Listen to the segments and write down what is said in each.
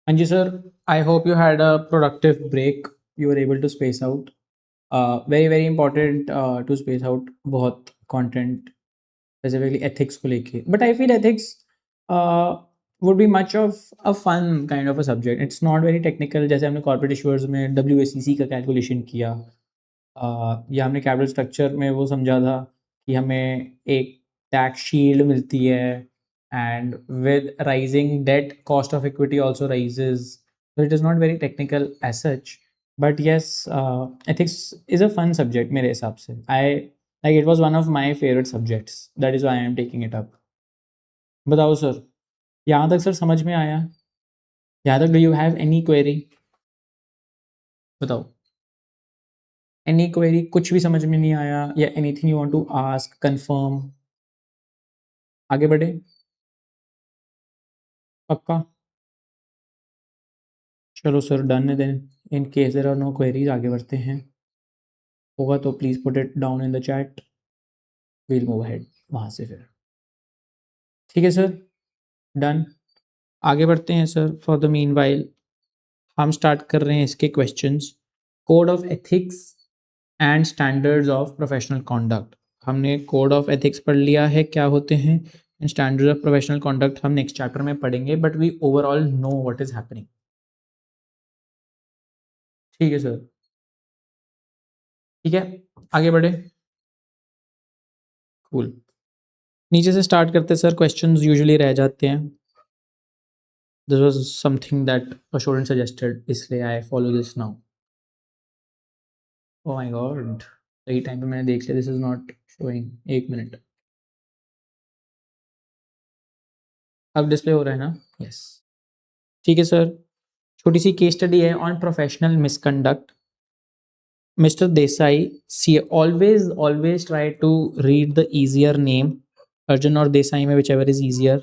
हाँ जी sir, I hope you had a productive break, you were able to space out. Very very important to space out बहुत content specifically ethics को लेके, but I feel ethics would be much of a fun kind of a subject. It's not very technical, जैसे हमने corporate issuers में WACC का calculation किया, या हमने कैपिटल स्ट्रक्चर में वो समझा था कि हमें एक टैक्स शील्ड मिलती है, and with rising debt cost of equity also rises. So it is not very technical as such, but yes, ethics is a fun subject मेरे हिसाब से। I like it was one of my favorite subjects, that is why I am taking it up। बताओ sir, यहाँ तक sir समझ में आया? यहाँ तक do you have any query? बताओ, एनी क्वेरी? कुछ भी समझ में नहीं आया या anything you want to ask, confirm? आगे बढ़े? पक्का? चलो सर, डन है then. In case there are no queries, आगे बढ़ते हैं। होगा तो please put it down in the chat, we'll move ahead वहाँ से फिर। ठीक है सर, डन। आगे बढ़ते हैं sir. For the meanwhile हम स्टार्ट कर रहे हैं इसके questions. Code of ethics and standards of professional conduct. हमने कोड ऑफ एथिक्स पढ़ लिया है क्या होते हैं, and standards of professional conduct हम नेक्स्ट चैप्टर में पढ़ेंगे, but we overall know what is happening. ठीक है सर, ठीक है, आगे बढ़े। कूल। नीचे से स्टार्ट करते सर, क्वेश्चंस यूजुअली रह जाते हैं। This was something that a student suggested, इसलिए I follow this now. Oh my god, सही टाइम पे मैंने देख लिया, दिस इज नॉट शोइंग। एक मिनट, अब डिस्प्ले हो रहा है ना? यस। ठीक है सर, छोटी सी केस स्टडी है on professional misconduct. Mister Desai, see always always try to read the easier name, Arjun और देसाई में whichever is easier,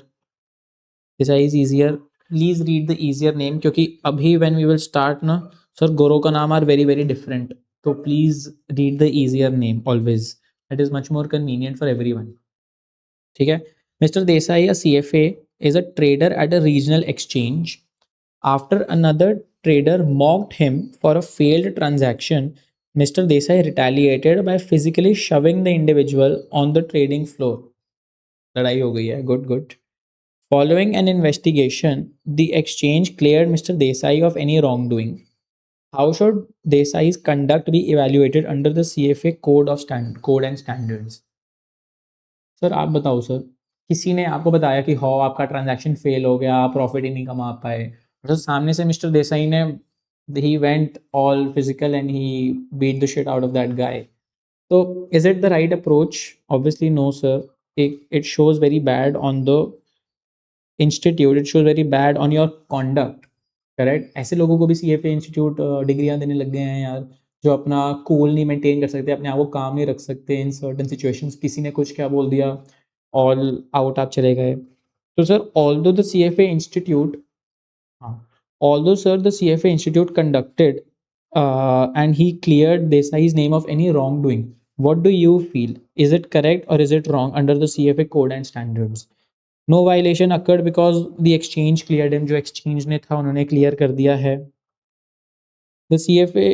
Desai is easier, please read the easier name, क्योंकि अभी when we will start ना सर, गोरो का नाम आर वेरी वेरी डिफरेंट, तो please read the easier name always, that is much more convenient for everyone. ठीक है। Mister Desai, a CFA, is a trader at a regional exchange. After another trader mocked him for a failed transaction, Mr. Desai retaliated by physically shoving the individual on the trading floor. लड़ाई हो गई है, good good. Following an investigation, the exchange cleared Mr. Desai of any wrongdoing. How should Desai's conduct be evaluated under the CFA code and standards? Sir आप बताओ sir, किसी ने आपको बताया कि हो आपका ट्रांजैक्शन फेल हो गया, आप प्रॉफिट ही नहीं कमा पाए, तो सामने से मिस्टर देसाई ने he went all physical and he beat the shit out of that guy, तो is it the right approach? Obviously no sir, it shows very bad on the institute, it shows very bad on your conduct. Correct, ऐसे लोगों को भी CFA institute डिग्रियां देने लग गए हैं यार, जो अपना कूल नहीं मेंटेन कर सकते, अपने आप को काम नहीं रख सकते इन सर्टन सिचुएशंस। किसी ने कुछ क्या बोल दिया, ऑल आउट आप चले गए। तो sir, although the CFA institute, हाँ, although sir the CFA institute conducted and he cleared Desai's name of any wrongdoing, what do you feel, is it correct or is it wrong under the CFA code and standards? No violation occurred because the exchange cleared him, जो exchange ने था उन्होंने clear कर दिया है। The CFA,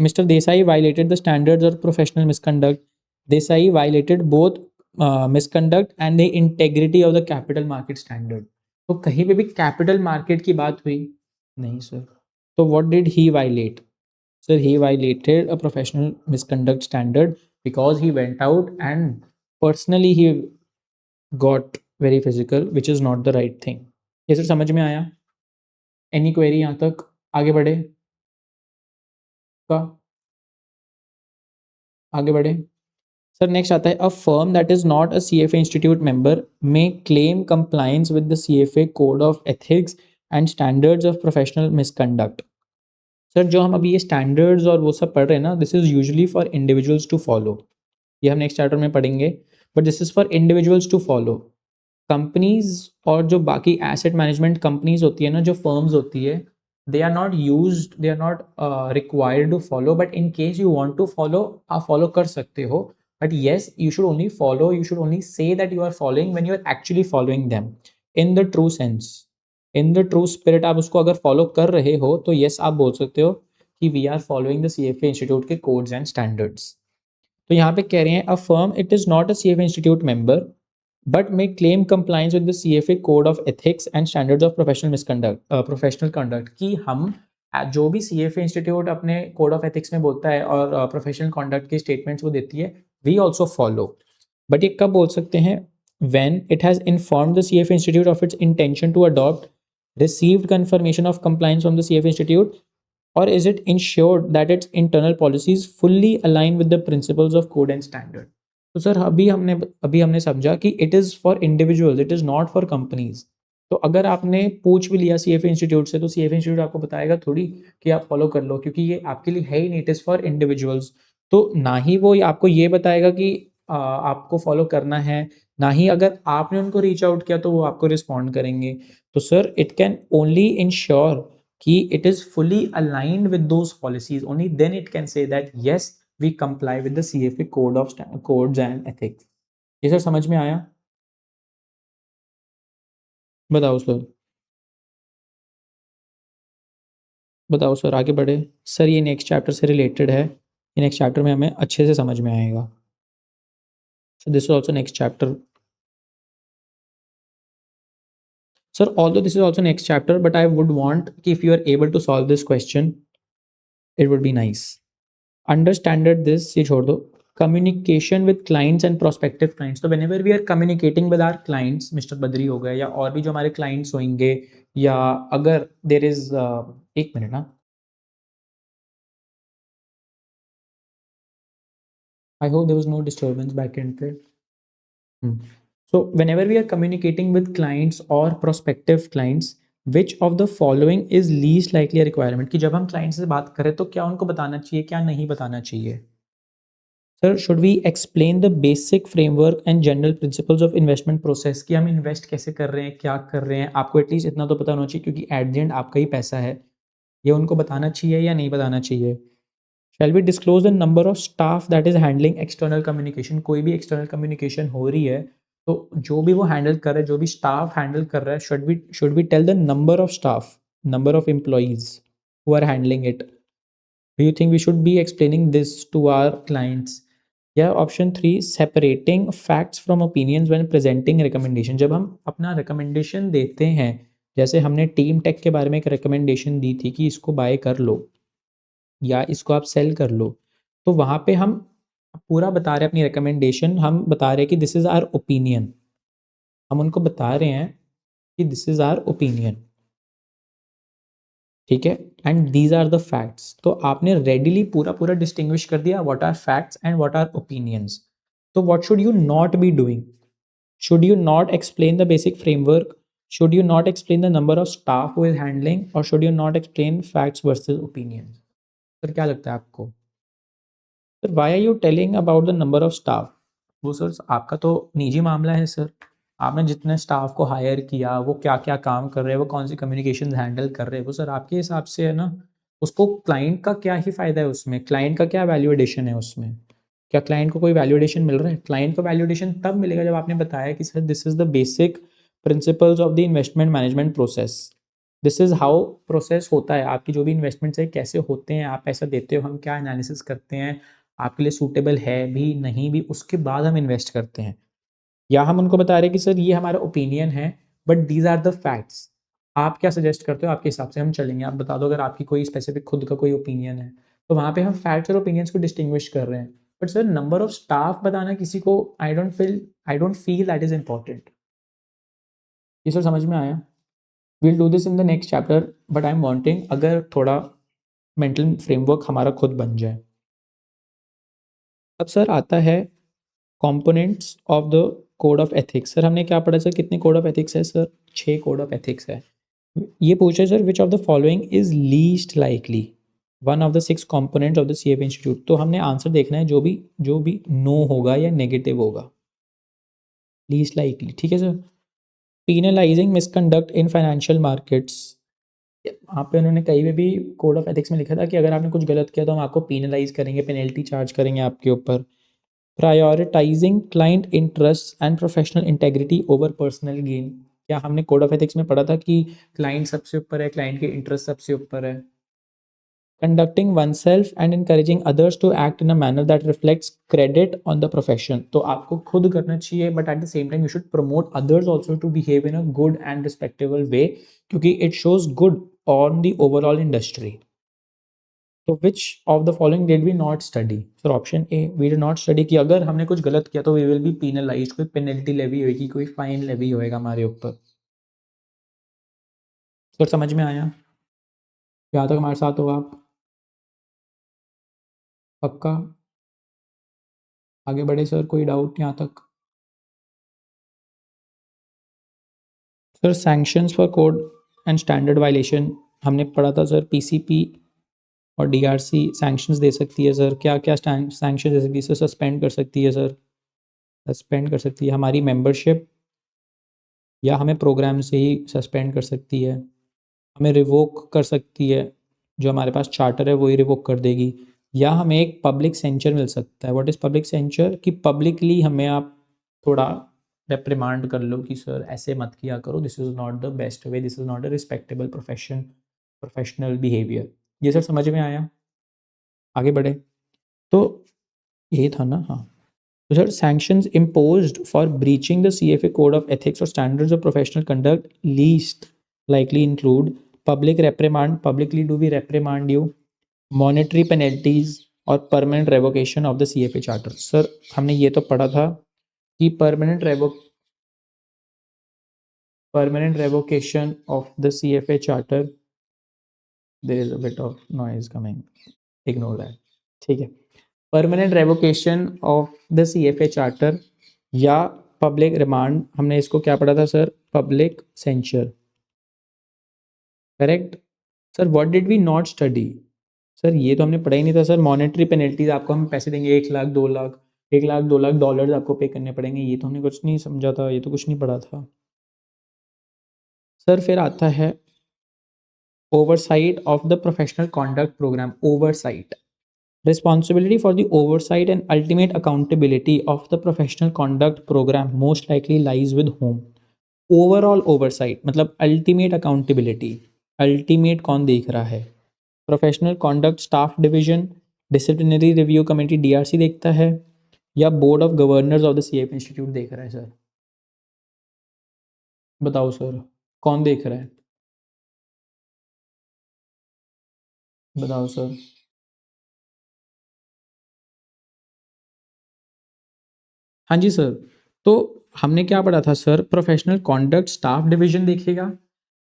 Mr. Desai violated the standards of professional misconduct. Desai violated both misconduct and the integrity of the capital market standard. तो कहीं पे भी capital market की बात हुई नहीं सर, तो what did he violate? Sir, he violated a professional misconduct standard because he went out and personally he got very physical, which is not the right thing. ये सर समझ में आया? Any query यहाँ तक? आगे बढ़े का? आगे बढ़े सर। नेक्स्ट आता है, a firm that is not a CFA institute member may claim compliance with the CFA code of ethics and standards of professional misconduct. Sir, जो हम अभी ये स्टैंडर्ड्स और वो सब पढ़ रहे हैं ना, this is usually for individuals to follow, ये हम नेक्स्ट चैप्टर में पढ़ेंगे, but this is for individuals to follow. Companies और जो बाकी एसेट मैनेजमेंट कंपनीज होती है ना, जो फर्म्स होती है, they are not used, they are not required to follow, but in case you want to follow, आप फॉलो कर सकते हो, but yes you should only follow, you should only say that you are following when you are actually following them in the true sense. In the true spirit आप उसको अगर follow कर रहे हो तो यस आप बोल सकते हो कि we are following the CFA institute के कोड्स एंड स्टैंडर्ड्स। तो यहाँ पे कह रहे हैं a firm it is not a CFA institute member but may claim compliance with the CFA code of ethics and standards of professional conduct कि हम जो भी CFA इंस्टीट्यूट अपने कोड ऑफ एथिक्स में बोलता है और प्रोफेशनल कंडक्ट के स्टेटमेंट्स वो देती है वी ऑल्सो फॉलो। बट ये कब बोल सकते हैं when it has informed the CFA Institute of its intention to adopt, received confirmation of compliance from the CFA Institute, or is it ensured that its internal policies fully align with the principles of code and standard? तो sir अभी हमने समझा कि it is for individuals, it is not for companies. तो अगर आपने पूछ भी लिया CFA इंस्टीट्यूट से तो CFA इंस्टीट्यूट आपको बताएगा थोड़ी कि आप फॉलो कर लो, क्योंकि ये आपके लिए है ही नहीं, इट इज़ फॉर इंडिविजुअल्स। तो ना ही वो आपको ये बताएगा कि आपको फॉलो करना है, ना ही अगर आपने उनको रीच आउट किया तो वो आपको रिस्पॉन्ड करेंगे। तो sir it can only ensure कि it is fully aligned with those policies, only then it can say that yes we comply with the CFA codes and ethics. ये सर समझ में आया? बताओ सर। बताओ सर, आगे बढ़े। सर ये नेक्स्ट चैप्टर से रिलेटेड है, ये नेक्स्ट चैप्टर में हमें अच्छे से समझ में आएगा। So this is also next chapter. Sir, although this is also next chapter, but I would want if you are able to solve this question, it would be nice. Under standard this ये छोड़ दो, communication with clients and prospective clients. तो whenever we are communicating with our clients, Mr. Badri हो गए या और भी जो हमारे clients होंगे, या अगर there is एक मिनट ना, I hope there was no disturbance back end पे। So whenever we are communicating with clients or prospective clients, which of the following is least likely a requirement? कि जब हम client से बात करें तो क्या उनको बताना चाहिए, क्या नहीं बताना चाहिए? Sir, should we explain the basic framework and general principles of investment process कि हम invest कैसे कर रहे हैं, क्या कर रहे हैं? आपको एटलीस्ट इतना तो पता होना चाहिए, क्योंकि at the end आपका ही पैसा है। ये उनको बताना चाहिए या नहीं बताना चाहिए? Shall we disclose the number of staff that is handling external communication? कोई भी external communication हो रही है तो जो भी वो हैंडल कर रहा है, जो भी स्टाफ हैंडल कर रहा है, should we tell the number of staff, number of employees who are handling it? Do you think we should be explaining this to our clients? या option 3, separating facts from opinions when presenting recommendation. जब हम अपना recommendation देते हैं, जैसे हमने team take के बारे में एक recommendation दी थी कि इसको बाय कर लो या इसको आप सेल कर लो, तो वहाँ पे हम पूरा बता रहे हैं अपनी रिकमेंडेशन, हम बता रहे हैं कि दिस इज़ आवर ओपिनियन, हम उनको बता रहे हैं कि दिस इज़ आवर ओपिनियन, ठीक है, and these are the facts. तो आपने रेडिली पूरा पूरा डिस्टिंग्विश कर दिया what are facts and what are opinions. तो what should you not be doing? Should you not explain the basic framework? Should you not explain the number of staff who is handling? और should you not explain facts versus opinion? Sir क्या लगता है आपको? Sir why are you telling about the number of staff? वो sir आपका तो निजी मामला है सर, आपने जितने स्टाफ को हायर किया वो क्या क्या काम कर रहे हैं, वो कौन सी कम्युनिकेशन हैंडल कर रहे हैं, वो सर आपके हिसाब से है ना। उसको क्लाइंट का क्या ही फ़ायदा है उसमें, क्लाइंट का क्या वैल्यू एडिशन है उसमें? क्या क्लाइंट को कोई वैल्यू एडिशन मिल रहा है? क्लाइंट को वैल्यू एडिशन तब मिलेगा जब आपने बताया कि sir this is the basic principles of the investment management process, this is how process होता है, आपकी जो भी इन्वेस्टमेंट्स है कैसे होते हैं, आप पैसा देते हो, हम क्या एनालिसिस करते हैं, आपके लिए सूटेबल है भी नहीं भी, उसके बाद हम इन्वेस्ट करते हैं। या हम उनको बता रहे हैं कि सर ये हमारा ओपिनियन है but these are the facts, आप क्या सजेस्ट करते हो, आपके हिसाब से हम चलेंगे, आप बता दो अगर आपकी कोई स्पेसिफिक खुद का कोई ओपिनियन है। तो वहाँ पे हम फैक्ट्स और ओपिनियंस को डिस्टिंग्विश कर रहे हैं। But sir number of staff बताना किसी को, I don't feel that is important. ये सर समझ में आया? Will do this in the next chapter, but I am wanting अगर थोड़ा मेंटल फ्रेमवर्क हमारा खुद बन जाए। अब सर आता है components of the code of ethics. Sir हमने क्या पढ़ा सर, कितने कोड ऑफ एथिक्स है सर? 6 कोड ऑफ एथिक्स है। ये पूछे sir which of the following is least likely one of the 6 components of the CFA institute. तो हमने आंसर देखना है जो भी नो होगा या नेगेटिव होगा, लीस्ट लाइकली, ठीक है sir. Penalising misconduct in financial markets, वहाँ पे उन्होंने कहीं पे भी कोड ऑफ एथिक्स में लिखा था कि अगर आपने कुछ गलत किया तो हम आपको पीनलाइज करेंगे, पेनल्टी चार्ज करेंगे आपके ऊपर। Prioritising client interest and professional integrity over personal gain, क्या हमने कोड ऑफ एथिक्स में पढ़ा था कि क्लाइंट सबसे ऊपर है, क्लाइंट के इंटरेस्ट सबसे ऊपर है? Conducting oneself and encouraging others to act in a manner that reflects credit on the profession. तो आपको खुद करना चाहिए, but at the same time you should promote others also to behave in a good and respectable way, क्योंकि it shows good on the overall industry. तो which of the following did we not study? Sir option A, we did not study कि अगर हमने कुछ गलत किया तो we will be penalised, कोई पेनल्टी लेवी होगी, कोई फाइन लेवी होएगा हमारे ऊपर. सर समझ में आया? यहाँ तक हमारे साथ हो आप? पक्का? आगे बढ़े सर, कोई डाउट यहाँ तक? Sir sanctions for code and standard violation हमने पढ़ा था सर. पीसीपी और डीआरसी सैंक्शंस दे सकती है सर. क्या क्या सैंक्शन दे सकती है सर? सस्पेंड कर सकती है सर, सस्पेंड कर सकती है हमारी मेंबरशिप, या हमें प्रोग्राम से ही सस्पेंड कर सकती है, हमें रिवोक कर सकती है, जो हमारे पास चार्टर है वही रिवोक कर देगी, या हमें एक पब्लिक सेंचर मिल सकता है. What is public सेंचर? कि पब्लिकली हमें आप थोड़ा रेप्रिमांड कर लो कि सर ऐसे मत किया करो, this is not the best way, this is not a respectable professional behaviour. ये सर समझ में आया? आगे बढ़े. तो यही था ना. हाँ. तो sir sanctions imposed for breaching the CFA code of ethics और standards of professional conduct least likely include public reprimand, publicly do we reprimand you, monetary penalties और permanent revocation of the CFA charter. Sir हमने ये तो पढ़ा था कि permanent revocation of the CFA charter. There is a bit of noise coming, ignore that. ठीक है. Permanent revocation of the CFA charter या पब्लिक रिमांड, हमने इसको क्या पढ़ा था sir? Public censure. Correct. Sir what did we not study? Sir ये तो हमने पढ़ा ही नहीं था सर. मॉनेटरी पेनल्टीज, आपको हम पैसे देंगे 1 लाख 2 लाख, 1 लाख 2 लाख डॉलर्स आपको पे करने पड़ेंगे, ये तो हमने कुछ नहीं समझा था, ये तो कुछ नहीं पढ़ा था सर. फिर आता है oversight of the professional conduct program. Oversight, responsibility for the oversight and ultimate accountability of the professional conduct program most likely lies with whom? Overall oversight मतलब ultimate accountability, ultimate कौन देख रहा है? Professional conduct staff division, disciplinary review committee DRC देखता है, या board of governors of the CFA institute देख रहा है सर? बताओ सर, कौन देख रहा है? बताओ सर. हाँ जी सर. तो हमने क्या पढ़ा था sir? Professional conduct staff division देखेगा,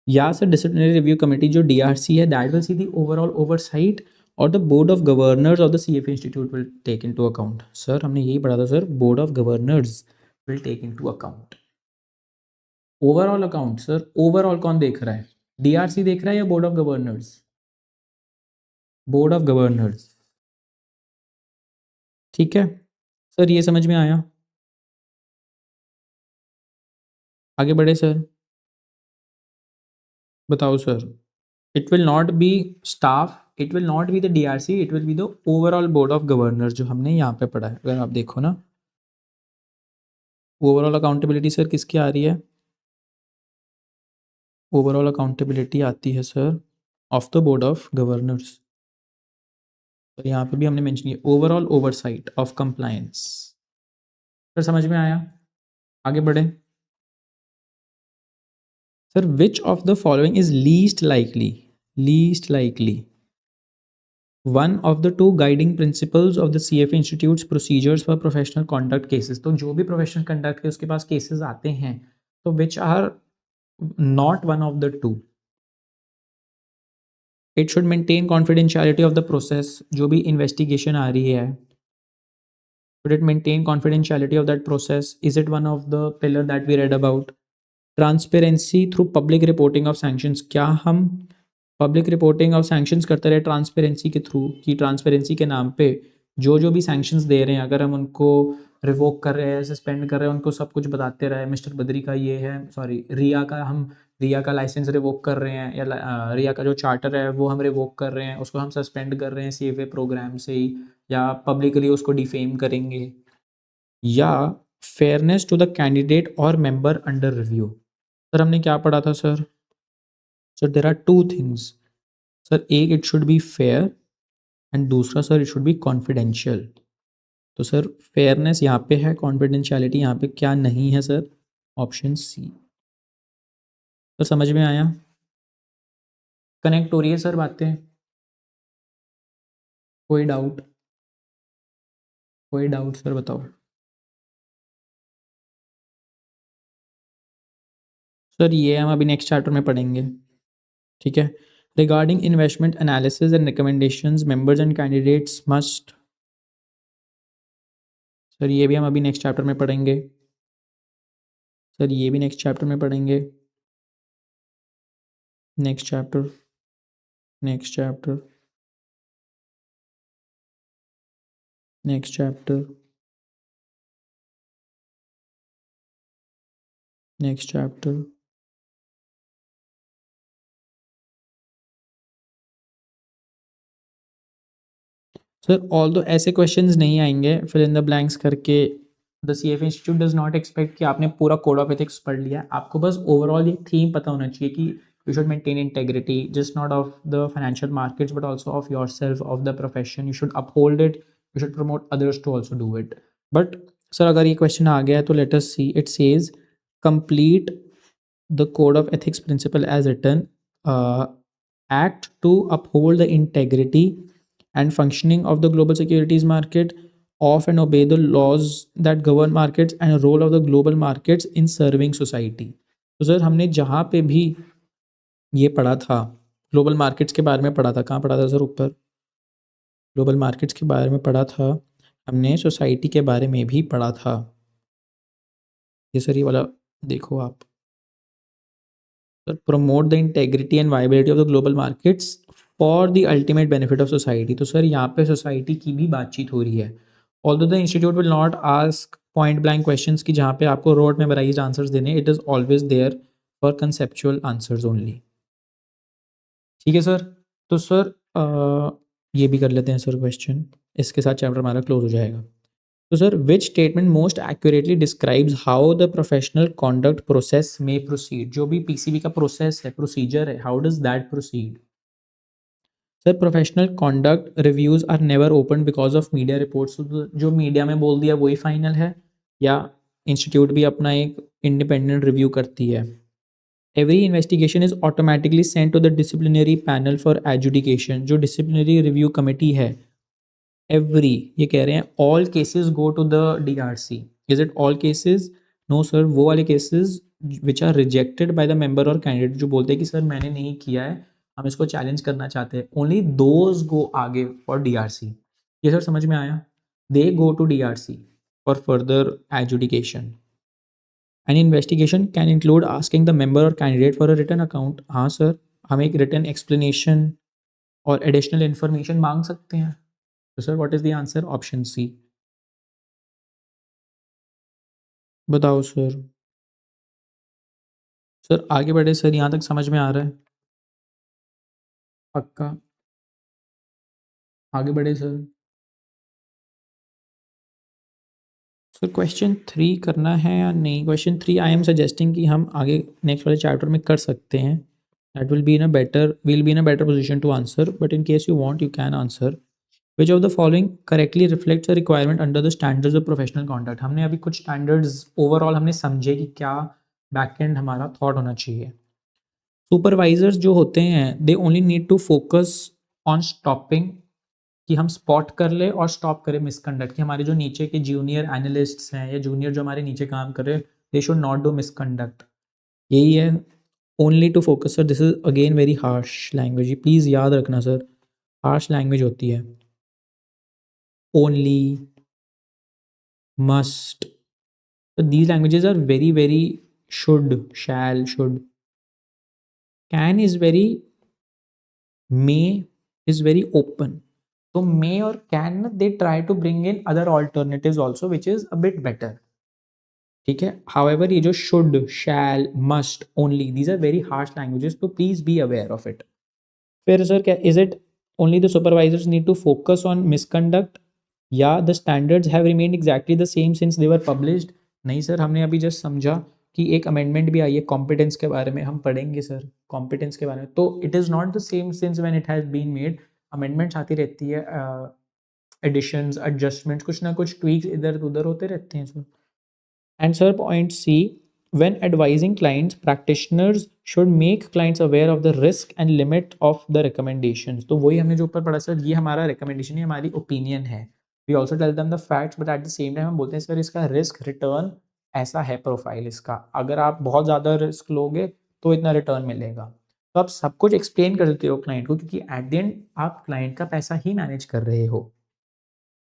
या सर डिसिप्लिनरी रिव्यू कमेटी जो डीआरसी है that will see the overall oversight, और the board of governors of the CFA institute will take into account. Sir हमने यही पढ़ा था sir, board of governors will take into account. Overall account sir, overall कौन देख रहा है? DRC देख रहा है या board of governors? Board of governors. ठीक है सर, ये समझ में आया? आगे बढ़े सर. बताओ sir. It will not be staff, it will not be the DRC, it will be the overall board of governors, जो हमने यहाँ पे पढ़ा है. अगर आप देखो ना, ओवरऑल अकाउंटेबिलिटी सर किसकी आ रही है? ओवरऑल अकाउंटेबिलिटी आती है sir of the board of governors. तो यहाँ पे भी हमने मेंशन किया overall oversight of compliance. Sir समझ में आया? आगे बढ़े sir. Which of the following is least likely one of the to guiding principles of the CFA institutes procedures for professional conduct cases? तो जो भी प्रोफेशनल कंडक्ट के उसके पास केसेस आते हैं, तो which are not one of the two? It should maintain confidentiality of the process. जो भी इन्वेस्टिगेशन आ रही है, should it maintain confidentiality of that process? Is it one of the pillar that we read about? Transparency through public reporting of sanctions. क्या हम public reporting of sanctions करते रहे transparency के through, कि ट्रांसपेरेंसी के नाम पे जो जो भी सैंक्शंस दे रहे हैं, अगर हम उनको रिवोक कर रहे हैं, सस्पेंड कर रहे हैं, उनको सब कुछ बताते रहे, मिस्टर बद्री का ये है, सॉरी रिया का, हम रिया का लाइसेंस रिवोक कर रहे हैं, या रिया का जो चार्टर है वो हम रिवोक कर रहे हैं, उसको हम सस्पेंड कर रहे हैं सीएफए प्रोग्राम से ही, या पब्लिकली उसको डिफेम करेंगे, या फेयरनेस टू द कैंडिडेट और मेंबर अंडर रिव्यू. सर हमने क्या पढ़ा था sir? Sir there are two things sir, एक it should be fair and दूसरा sir it should be confidential. तो सर फेयरनेस यहाँ पे है, कॉन्फिडेंशियलिटी यहाँ पे क्या नहीं है सर? Option C. तो समझ में आया? कनेक्ट हो रही है सर बातें? कोई डाउट? कोई डाउट सर बताओ। सर ये हम अभी नेक्स्ट चैप्टर में पढ़ेंगे, ठीक है। Regarding investment analysis and recommendations members and candidates must, sir ये भी हम अभी नेक्स्ट चैप्टर में पढ़ेंगे। सर ये भी नेक्स्ट चैप्टर में पढ़ेंगे। Next chapter, next chapter, next chapter, next chapter. Sir although ऐसे क्वेश्चंस नहीं आएंगे फिल इन द ब्लैंक्स करके। The CFA institute does not expect कि आपने पूरा कोड ऑफ एथिक्स पढ़ लिया है। आपको बस ओवरऑल ये थीम पता होना चाहिए कि you should maintain integrity just not of the financial markets but also of yourself, of the profession. You should uphold it, you should promote others to also do it. But sir अगर ये question आ गया है तो let us see. It says complete the code of ethics principle as written, act to uphold the integrity and functioning of the global securities market, of and obey the laws that govern markets and role of the global markets in serving society। तो sir हमने जहाँ पे भी ये पढ़ा था global markets के बारे में पढ़ा था, कहाँ पढ़ा था सर? ऊपर ग्लोबल मार्केट्स के बारे में पढ़ा था हमने, सोसाइटी के बारे में भी पढ़ा था। ये सर ये वाला देखो आप, promote the integrity and viability of the global markets for the ultimate benefit of society. तो सर यहाँ पे सोसाइटी की भी बातचीत हो रही है। Although the institute will not ask point blank questions की जहाँ पे आपको रोड मेमोराइज्ड आंसर्स देने, it is always there for conceptual answers only. ठीक है सर। तो सर ये भी कर लेते हैं सर क्वेश्चन, इसके साथ चैप्टर हमारा क्लोज हो जाएगा। तो sir which statement most accurately describes how the professional conduct process में प्रोसीड। जो भी पीसीबी का प्रोसेस है, प्रोसीजर है, how does that proceed? Sir professional conduct reviews are never open because of media reports. जो मीडिया में बोल दिया वही फाइनल है, या इंस्टीट्यूट भी अपना एक इंडिपेंडेंट रिव्यू करती है? Every investigation is automatically sent to the disciplinary panel for adjudication. जो डिसिप्लिनरी रिव्यू कमेटी है, एवरी, ये कह रहे हैं all cases go to the DRC. Is it all cases? No sir, वो वाले cases which are rejected by the member और candidate, जो बोलते हैं कि सर मैंने नहीं किया है, हम इसको चैलेंज करना चाहते हैं, ओनली दोज गो आगे फॉर डीआरसी। ये सर समझ में आया? They go to DRC for further adjudication. An investigation can include asking the member और candidate for a written account. हाँ सर, हम एक रिटन एक्सप्लेनेशन और एडिशनल इन्फॉर्मेशन मांग सकते हैं। तो sir what is the answer? Option C. बताओ सर। सर आगे बढ़े सर, यहाँ तक समझ में आ रहा है? पक्का? आगे बढ़े सर। सर क्वेश्चन 3 करना है या नहीं? क्वेश्चन 3 आई एम सजेस्टिंग कि हम आगे नेक्स्ट वाले चैप्टर में कर सकते हैं। That will be in a better position to answer, but in case you want you can answer. Which of the following correctly reflects a requirement under the standards of professional conduct. हमने अभी कुछ standards overall हमने समझे कि क्या backend हमारा thought होना चाहिए। सुपरवाइजर्स जो होते हैं they only need to focus on stopping, कि हम स्पॉट कर ले और स्टॉप करें मिसकंडक्ट, कि हमारे जो नीचे के जूनियर एनालिस्ट्स हैं या जूनियर जो हमारे नीचे काम कर रहे हैं, they should not do misconduct. यही है, only to focus. Sir this is again very harsh language, please याद रखना सर, हार्श लैंग्वेज होती है। Only, must, so these languages are very very should, shall, should. Can is very, may is very open. So may or can they try to bring in other alternatives also which is a bit better. ठीक है, however ये जो should, shall, must, only, these are very harsh languages, so please be aware of it. फिर sir क्या, is it only the supervisors need to focus on misconduct या the standards have remained exactly the same since they were published? नहीं sir, हमने अभी just समझा कि एक amendment भी आई है कॉम्पिटेंस के बारे में, हम पढ़ेंगे सर कॉम्पिटेंस के बारे में। तो it is not the same since when it has been made, amendments आती रहती है, एडिशंस एडजस्टमेंट्स, कुछ ना कुछ ट्वीक्स इधर उधर होते रहते हैं sir. And sir, point C, when advising clients, practitioners should make clients aware of the risk and limit of the recommendations. तो वही हमने जो ऊपर पढ़ा सर, ये हमारा recommendation है, हमारी opinion है। We also tell them the facts, but at the same time हम बोलते हैं सर इसका risk return ऐसा है प्रोफाइल इसका, अगर आप बहुत ज़्यादा रिस्क लोगे तो इतना रिटर्न मिलेगा। तो आप सब कुछ एक्सप्लेन कर देते हो क्लाइंट को, क्योंकि एट द एंड आप क्लाइंट का पैसा ही मैनेज कर रहे हो।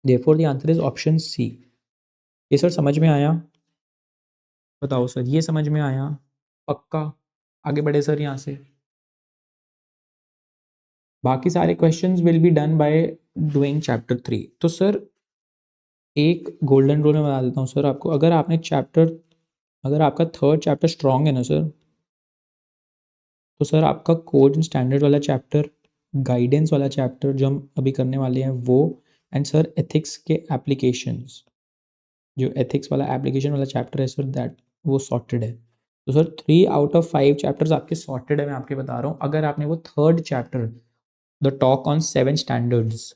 Therefore the answer is option C. ये सर समझ में आया? बताओ सर, ये समझ में आया? पक्का? आगे बढ़े सर यहाँ से। बाकी सारे questions will be done by doing chapter 3। तो सर एक गोल्डन रूल में बता देता हूँ सर आपको, अगर आपका थर्ड चैप्टर स्ट्रॉन्ग है ना सर, तो सर आपका कोड एंड स्टैंडर्ड वाला चैप्टर, गाइडेंस वाला चैप्टर जो हम अभी करने वाले हैं वो, एंड सर एथिक्स के एप्लीकेशंस, जो एथिक्स वाला एप्लीकेशन वाला चैप्टर है सर, दैट वो सॉर्टेड है। तो सर 3 आउट ऑफ 5 चैप्टर्स आपके सॉर्टेड है, मैं आपके बता रहा हूँ। अगर आपने वो third chapter the talk on 7 standards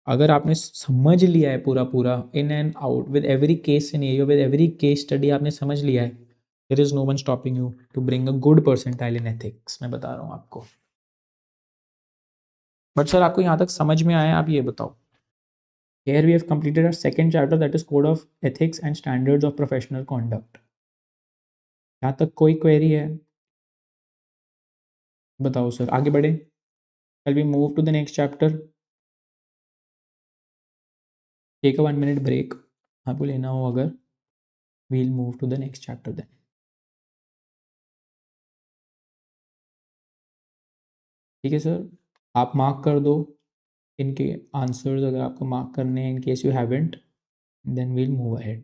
अगर आपने समझ लिया है पूरा पूरा इन and out with every case scenario, with every case study आपने समझ लिया है, there is no one stopping you to bring a good percentile in ethics, मैं बता रहा हूँ आपको। बट सर आपको यहाँ तक समझ में आया? आप ये बताओ। Here we have completed our second chapter, that is Code of Ethics and Standards of Professional Conduct. यहाँ तक कोई क्वेरी है? बताओ सर, आगे बढ़े। Shall we move to the next chapter? Take a 1 minute break. आपको लेना हो अगर, we'll move to the next chapter then. ठीक है सर, आप मार्क कर दो इनके आंसर्स अगर आपको मार्क करने हैं, in case you haven't, then we'll move ahead.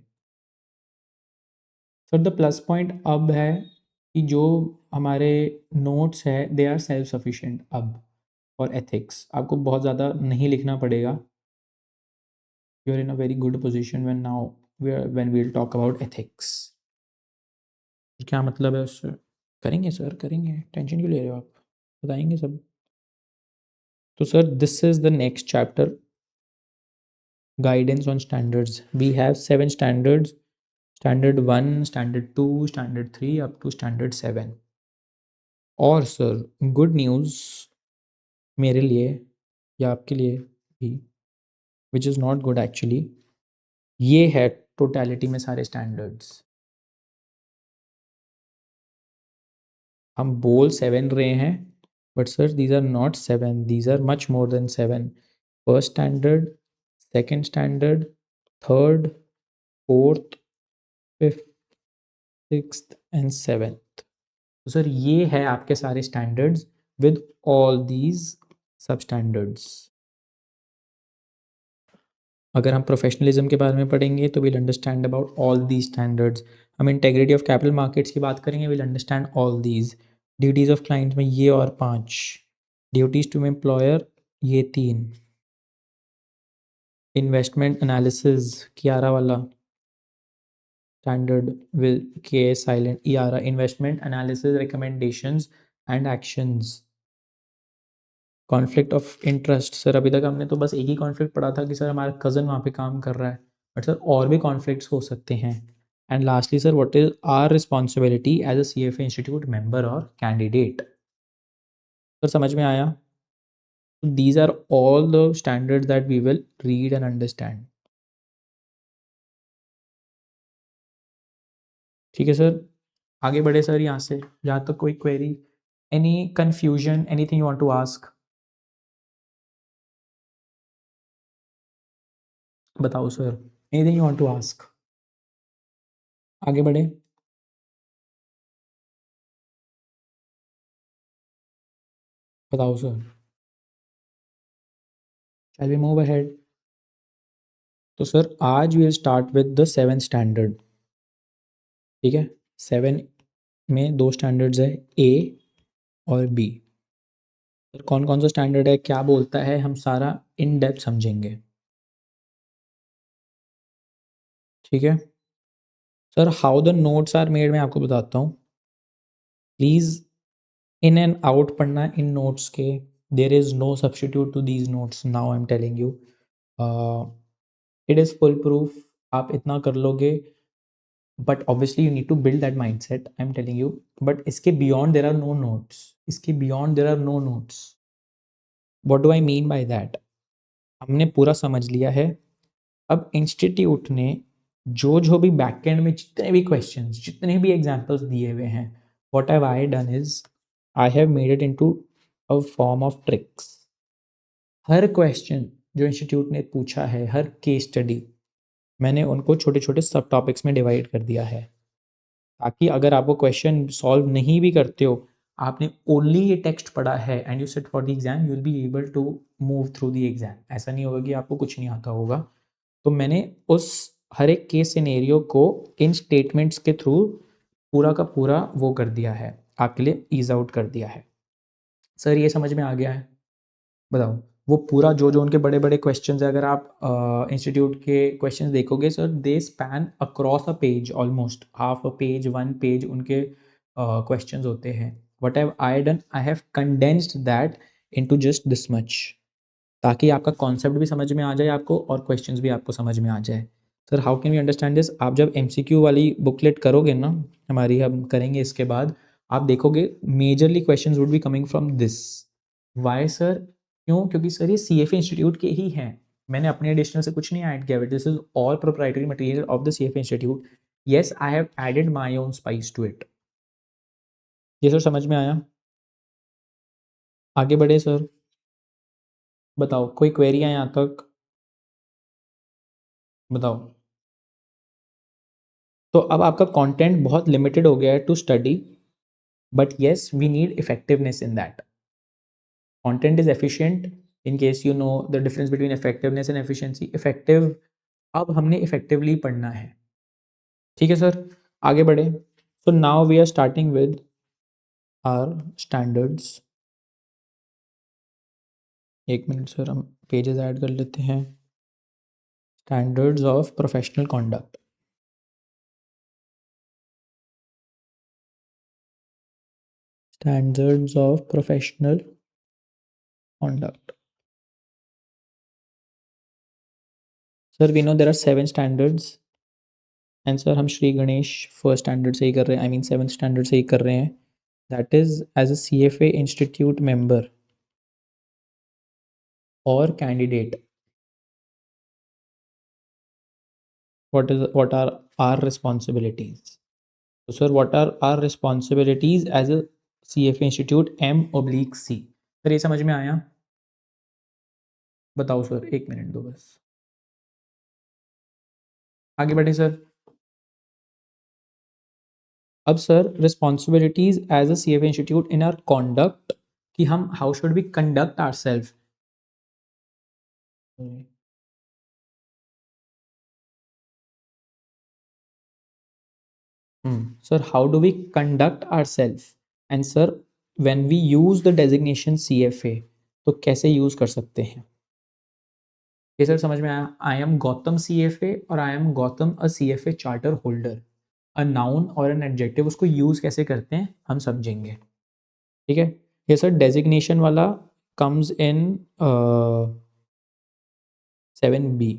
Sir the plus point अब है कि जो हमारे नोट्स है दे आर सेल्फ सफिशिएंट अब फॉर एथिक्स, आपको बहुत ज़्यादा नहीं लिखना पड़ेगा। You are in a very good position when now when we will talk about ethics. क्या मतलब है उससे? करेंगे सर, करेंगे, टेंशन क्यों ले रहे हो आप, बताएंगे सब। तो sir this is the next chapter, guidance on standards. We have 7 standards, standard 1, standard 2, standard 3 up to standard 7। और सर गुड न्यूज़ मेरे लिए या आपके लिए भी, विच इज़ नॉट गुड एक्चुअली, ये है टोटलिटी में सारे स्टैंडर्ड्स। हम बोल 7 रहे हैं, but sir these are not 7, these are much more than 7। First standard, second standard, third, fourth, fifth, sixth and seventh. तो सर ये है आपके सारे standards with all these sub standards. अगर हम प्रोफेशनलिज्म के बारे में पढ़ेंगे तो will understand about all these standards. हम इंटेग्रिटी ऑफ कैपिटल मार्केट्स की बात करेंगे, will understand all these. Duties of client में ये और 5, ड्यूटीज़ टू एम्प्लॉयर ये 3, इन्वेस्टमेंट एनालिसिस 11 वाला स्टैंडर्ड विल के silent ERA, investment analysis recommendations and actions. Conflict of interest, sir अभी तक हमने तो बस एक ही कॉन्फ्लिक्ट पढ़ा था कि सर हमारा कज़न वहाँ पे काम कर रहा है, बट सर और भी कॉन्फ्लिक्ट्स हो सकते हैं। And lastly sir what is our responsibility as a CFA institute member और कैंडिडेट। सर समझ में आया? These are all the standards that we will read and understand. ठीक है सर, आगे बढ़े सर यहाँ से। यहाँ तक कोई query, any confusion, anything you want to ask? बताओ sir, anything you want to ask? आगे बढ़े। बताओ sir, shall we move ahead? तो सर आज we will start with the 7th standard. ठीक है, 7 में 2 स्टैंडर्ड्स है, A और B। सर कौन कौन सा स्टैंडर्ड है, क्या बोलता है, हम सारा इन डेप्थ समझेंगे। ठीक है, sir how the notes are made मैं आपको बताता हूँ। प्लीज़ इन एंड आउट पढ़ना इन नोट्स के। There is no substitute to these notes, now I am telling you. It is foolproof, आप इतना कर लोगे, but obviously you need to build that mindset, I am telling you. But इसके beyond there are no notes, इसके beyond there are no notes. What do I mean by that? हमने पूरा समझ लिया है। अब इंस्टीट्यूट ने जो भी बैकएंड में जितने भी क्वेश्चंस, जितने भी एग्जांपल्स दिए हुए हैं, what have I done is I have made it into a form of tricks. Her question जो इंस्टीट्यूट ने पूछा है, हर केस स्टडी, मैंने उनको छोटे छोटे सब टॉपिक्स में डिवाइड कर दिया है, ताकि अगर आप वो क्वेश्चन सॉल्व नहीं भी करते हो, आपने ओनली ये टेक्स्ट पढ़ा है and you sit for the exam, you will be able to move through the exam. ऐसा नहीं होगा कि आपको कुछ नहीं आता होगा। तो मैंने उस हर एक केस सिनेरियो को इन स्टेटमेंट्स के थ्रू पूरा का पूरा वो कर दिया है, आपके लिए ईज आउट कर दिया है। सर ये समझ में आ गया है? बताओ। वो पूरा जो जो उनके बड़े बड़े क्वेश्चंस है, अगर आप इंस्टीट्यूट के क्वेश्चंस देखोगे sir, they span across a page, almost half a page, one page उनके क्वेश्चंस होते हैं। What have I done, I have condensed that into just this much, ताकि आपका कॉन्सेप्ट भी समझ में आ जाए आपको और क्वेश्चंस भी आपको समझ में आ जाए। Sir how can we understand this? आप जब एमसीक्यू वाली बुकलेट करोगे ना, हमारी हम करेंगे इसके बाद, आप देखोगे majorly questions would be coming from this. Why sir? क्यों? क्योंकि सर ये सीएफए इंस्टीट्यूट के ही हैं, मैंने अपने एडिशनल से कुछ नहीं ऐड किया। This is all proprietary material of the CFA institute. Yes, I have added my own spice to it. ये सर समझ में आया? आगे बढ़े सर, बताओ कोई क्वेरी है यहाँ तक? बताओ। तो अब आपका कंटेंट बहुत लिमिटेड हो गया है to study, but yes we need effectiveness in that. Content is efficient, in case you know the difference between effectiveness and efficiency. Effective, अब हमने इफेक्टिवली पढ़ना है। ठीक है सर, आगे बढ़े। So now we are starting with our standards. एक minute sir, हम पेजेस ऐड कर लेते हैं। Standards of professional conduct. Standards of professional conduct. Sir we know there are 7 standards, and sir हम श्री गणेश फर्स्ट स्टैंडर्ड से ही कर रहे हैं, आई मीन 7th स्टैंडर्ड से ही कर रहे हैं। That is as a CFA institute member और candidate, what are our responsibilities? So sir, what are our responsibilities as a CFA institute M/C? Sir ये समझ में आया? बताओ सर, एक मिनट दो बस, आगे बढ़े सर। अब sir responsibilities as a CFA institute in our conduct, कि हम how should be conduct ourselves. Sir how do we conduct ourselves, and sir when we use the designation CFA, तो कैसे यूज कर सकते हैं? ये sir समझ में आया? आई एम गौतम CFA और I am Gautam a CFA charter holder. A noun और एन एडजेक्टिव, उसको यूज कैसे करते हैं हम समझेंगे। ठीक है, ये सर डेजिग्नेशन वाला कम्स इन 7B।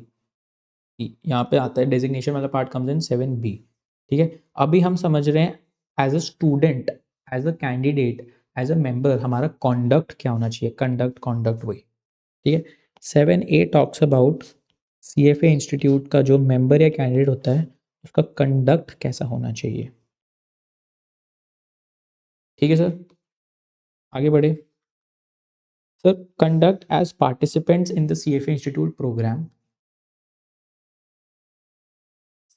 यहाँ पे आता है डेजिग्नेशन वाला पार्ट कम्स इन 7B। ठीक है, अभी हम समझ रहे हैं as a student, as a candidate, as a member हमारा कॉन्डक्ट क्या होना चाहिए। कंडक्ट वही। ठीक है, 7A talks about CFA institute का जो मेंबर या कैंडिडेट होता है, उसका कंडक्ट कैसा होना चाहिए। ठीक है सर, आगे बढ़े। Sir conduct as participants in the CFA institute program.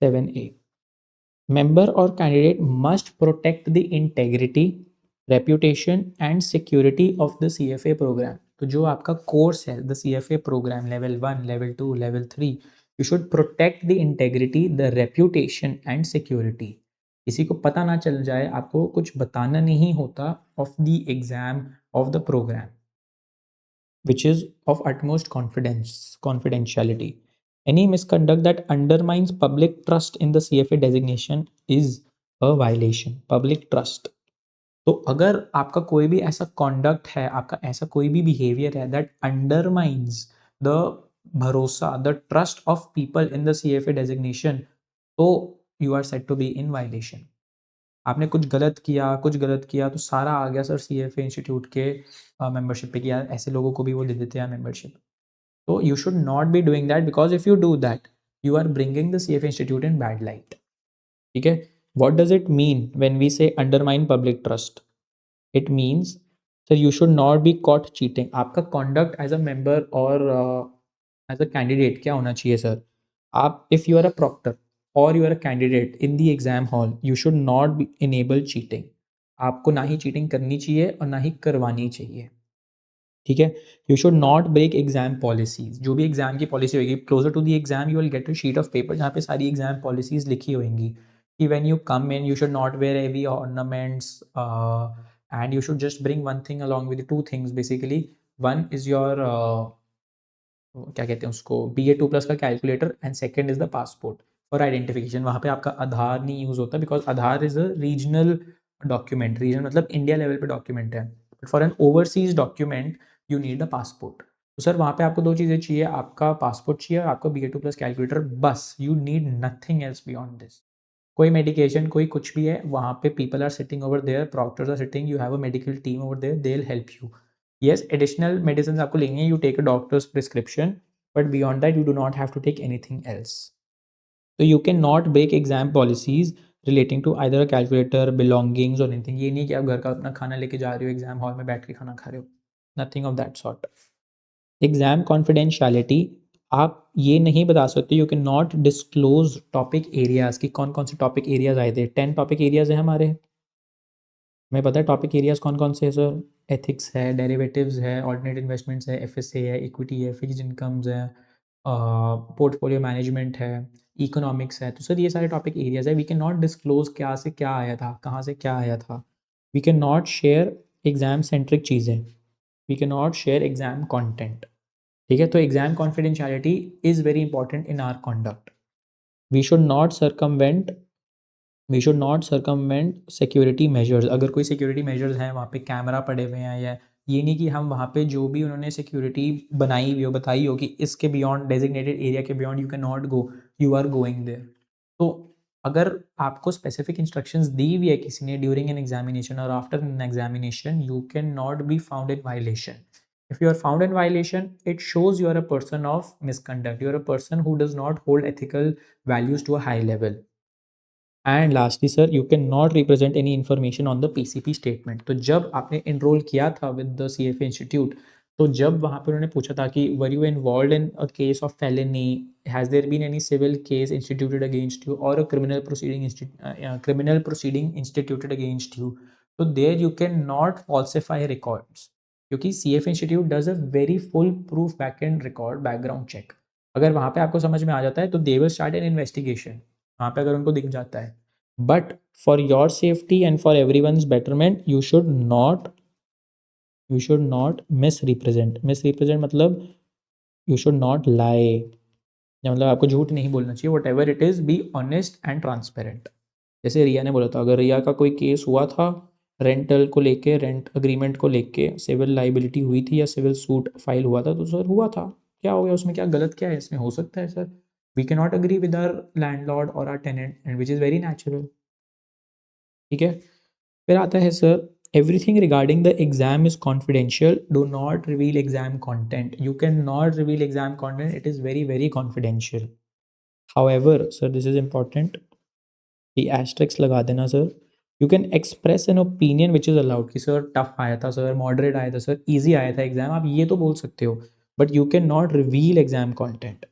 7A, member or candidate must protect the integrity, reputation and security of the CFA program। तो जो आपका कोर्स है, the CFA program level 1, level 2, level 3, you should protect the integrity, the reputation and security. किसी को पता ना चल जाए, आपको कुछ बताना नहीं होता of the exam of the program, which is of utmost confidentiality। Any misconduct that undermines public trust in the CFA designation is a violation. Public trust. तो अगर आपका कोई भी ऐसा कॉन्डक्ट है, आपका ऐसा कोई भी बिहेवियर है दैट अंडरमाइंस द भरोसा, the trust of people in the CFA designation, तो you are set to be in violation. आपने कुछ गलत किया तो सारा आ गया सर CFA इंस्टीट्यूट के मेंबरशिप पे कि यार ऐसे लोगों को भी वो दे देते हैं मेंबरशिप. तो you should not be doing that, because if you do that, you are bringing the CFA institute in bad light. ठीक है. What does it mean when we say undermine public trust? It means sir you should not be caught cheating. आपका conduct as a member और as a candidate क्या होना चाहिए sir? आप if you are a proctor or you are a candidate in the exam hall, you should not be enable cheating. आपको ना ही cheating करनी चाहिए और ना ही करवानी चाहिए. ठीक है. You should not break exam policies. जो भी एग्जाम की पॉलिसी होगी, closer to the exam you will get a sheet of paper जहाँ पे सारी एग्जाम पॉलिसीज लिखी होंगी कि when you come in you should not wear heavy ornaments and you should just bring one thing along with two things basically. One is your क्या कहते हैं उसको, BA2+ का calculator, and second is the passport for identification. वहाँ पे आपका आधार नहीं use होता because Aadhaar is a regional document. Region मतलब इंडिया लेवल पे डॉक्यूमेंट है, but for an overseas document you need the passport. तो सर वहाँ पे आपको दो चीज़ें चाहिए, आपका पासपोर्ट चाहिए और आपका BA2+ कैलकुलेटर, बस. You need nothing else beyond this. कोई मेडिकेशन कोई कुछ भी है वहाँ पे people are sitting over there, proctors are sitting, you have a medical team over there, they will help you. Yes, additional medicine आपको लेंगे, you take a doctor's prescription, but beyond that you do not have to take anything else. तो you can not break exam policies relating to either a calculator, belongings और anything. ये नहीं कि आप घर का अपना खाना लेके जा रहे हो, एग्जाम हॉल में बैठ के खाना खा रहे हो. Nothing of that sort. Exam confidentiality, आप ये नहीं बता सकते, यू कैन नॉट डिस्क्लोज टॉपिक एरियाज की कौन कौन से टॉपिक एरियाज आए थे. 10 टॉपिक एरियाज हैं हमारे. हमें पता है टॉपिक एरियाज कौन कौन से हैं सर. एथिक्स है, डेरिवेटिव्स है, ऑल्टरनेट इन्वेस्टमेंट्स है, FSA है, इक्विटी है, फिक्स्ड इनकम्स है, पोर्टफोलियो मैनेजमेंट है, इकोनॉमिक्स है. तो सर ये सारे टॉपिक एरियाज है. वी कैन नॉट डिस्क्लोज क्या से क्या आया था, कहाँ से क्या आया था. We can not share exam centric चीज़ें. We can not share exam content. ठीक है. तो exam confidentiality is very important in our conduct. We should not circumvent security measures. अगर कोई सिक्योरिटी मेजर्स हैं वहाँ पे कैमरा पड़े हुए हैं, या ये नहीं कि हम वहाँ पे जो भी उन्होंने सिक्योरिटी बनाई हुई हो, बताई हो कि इसके बियॉन्ड, डेजिग्नेटेड एरिया के beyond you can not go, you are going there. तो अगर आपको स्पेसिफिक इंस्ट्रक्शंस दी हुई है किसी ने ड्यूरिंग एन एग्जामिनेशन और after an examination, you can not be found in violation. If you are found in violation, it shows you are a person of misconduct. You are a person who does not hold ethical values to a high level. And lastly sir, you can not represent any information on the PCP statement. तो जब आपने enrol किया था with the CFA institute, तो जब वहाँ पर उन्होंने पूछा था कि were you involved in a case of felony, has there been any civil case instituted against you और a criminal proceeding instituted against you, तो there you can not falsify records, क्योंकि CFA institute does a very foolproof back end record background check. अगर वहाँ पे आपको समझ में आ जाता है तो they will start an investigation, वहाँ पे अगर उनको दिख जाता है. But for your safety and for everyone's betterment, you should not miss represent मतलब यू शुड नॉट लाई. मतलब आपको झूठ नहीं बोलना चाहिए. What ever it is, be honest and transparent. जैसे रिया ने बोला था, अगर रिया का कोई केस हुआ था रेंटल को लेके, रेंट अग्रीमेंट को लेके, सिविल लाइबिलिटी हुई थी या सिविल सूट फाइल हुआ था, तो सर हुआ था, क्या हो गया उसमें, क्या गलत क्या है इसमें, हो सकता है sir. We can not agree with our landlord और our tenant, and which is very natural. ठीक है. फिर आता है sir, everything regarding the exam is confidential, do not reveal exam content. You can not reveal exam content, it is very very confidential. However sir, this is important, ये asterisks लगा देना sir. You can express an opinion which is allowed, कि sir tough आया था, sir moderate आया था, sir easy आया था एग्जाम, आप ये तो बोल सकते हो, but you can not reveal exam content.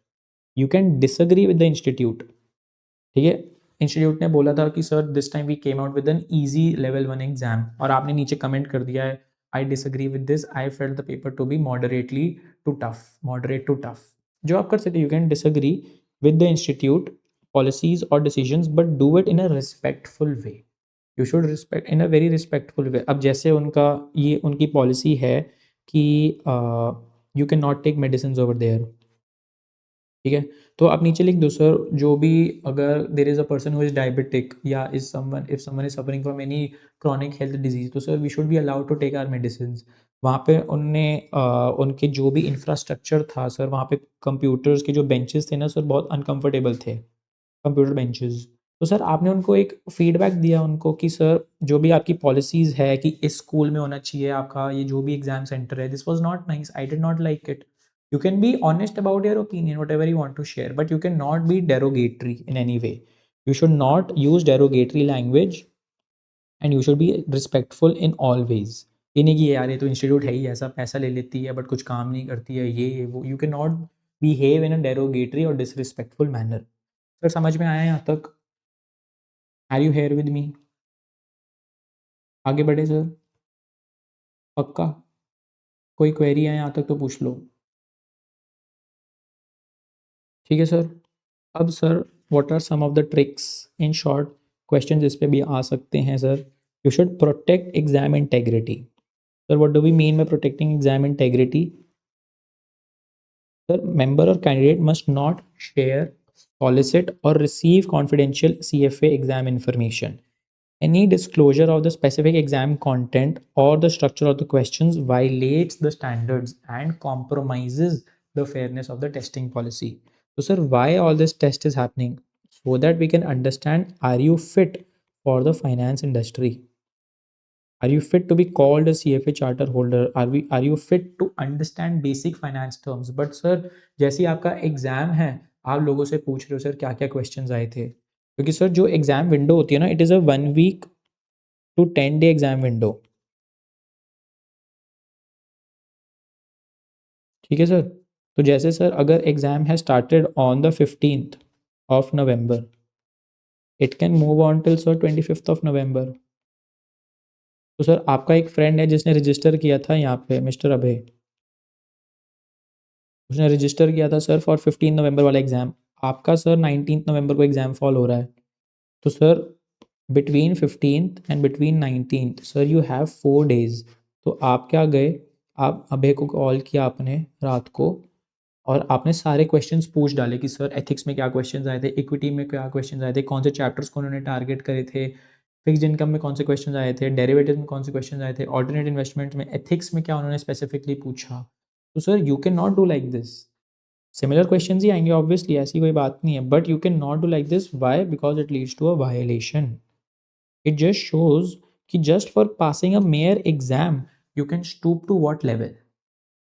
You can disagree with the institute. ठीक है. इंस्टीट्यूट ने बोला था कि sir this time we came out with an easy level 1 exam, और आपने नीचे कमेंट कर दिया है, I disagree with this, I felt the paper to be moderate to tough. जो आप कर सकते, you can disagree with the institute policies और decisions, but do it in a respectful way. You should respect in a very respectful way. अब जैसे उनकी policy है कि you can not take medicine over there. ठीक है? तो आप नीचे लिख दो सर, जो भी अगर there is a person who is diabetic या is someone if someone is suffering from any chronic health disease, तो sir we should be allowed to take our medicines. वहाँ पे उनने उनके जो भी इंफ्रास्ट्रक्चर था सर, वहाँ पे कंप्यूटर्स के जो बेंचेस थे ना सर, बहुत अनकंफर्टेबल थे, कंप्यूटर बेंचेस। तो सर आपने उनको एक फीडबैक दिया उनको कि सर जो भी आपकी पॉलिसीज़ है कि इस स्कूल में होना चाहिए आपका ये जो भी एग्ज़ाम सेंटर है, this was not nice, I did not like it. You can be honest about your opinion, whatever you want to share, but you cannot be derogatory in any way. You should not use derogatory language and you should be respectful in all ways. ये नहीं कि यार ये तो institute है ही ऐसा, पैसा ले लेती है बट कुछ काम नहीं करती है, ये वो। You can not behave in a derogatory और डिसरिस्पेक्टफुल मैनर। सर समझ में आया यहाँ तक? Are you here with me? आगे बढ़े सर? पक्का? कोई क्वेरी है यहाँ तक तो पूछ लो। ठीक है सर। अब sir what are some of the tricks in short, question इस पे भी आ सकते हैं sir. You should protect exam integrity. Sir what do we mean by protecting exam integrity? Sir member or candidate must not share, solicit or receive confidential CFA exam information. Any disclosure of the specific exam content or the structure of the questions violates the standards and compromises the fairness of the testing policy. So, sir, why all this test is happening? So that we can understand, are you fit for the finance industry? Are you fit to be called a CFA charter holder? Are you fit to understand basic finance terms? But sir, जैसे ही आपका exam है, आप लोगों से पूछ रहे हो sir क्या क्या क्वेश्चंस आए थे, क्योंकि सर जो एग्जाम विंडो होती है ना, it is a 1 week to 10 day exam window. ठीक है सर। तो जैसे सर अगर एग्जाम है started on the 15th of November, it can move on till sir 25th of November। तो सर आपका एक फ्रेंड है जिसने रजिस्टर किया था यहाँ पे, मिस्टर अभय, उसने रजिस्टर किया था सर फॉर 15 नवंबर वाला एग्ज़ाम। आपका सर 19 नवंबर को एग्ज़ाम फॉल हो रहा है। तो sir between 15th and between 19th sir you have 4 days। तो आप क्या गए, आप अभय को कॉल किया आपने रात को और आपने सारे क्वेश्चंस पूछ डाले कि सर एथिक्स में क्या क्वेश्चंस आए थे, इक्विटी में क्या क्वेश्चंस आए थे, कौन से चैप्टर्स को उन्होंने टारगेट करे थे, फिक्स्ड इनकम में कौन से क्वेश्चंस आए थे, डेरिवेटिव में कौन से क्वेश्चंस आए थे, ऑल्टरनेट इन्वेस्टमेंट में एथिक्स में क्या उन्होंने स्पेसिफिकली पूछा। तो sir you can not do like this. Similar questions ही आएंगे ऑब्वियसली, ऐसी कोई बात नहीं है, but you can not do like this. Why? Because it leads to a violation. It just shows कि just for passing a mere exam you can stoop to what level,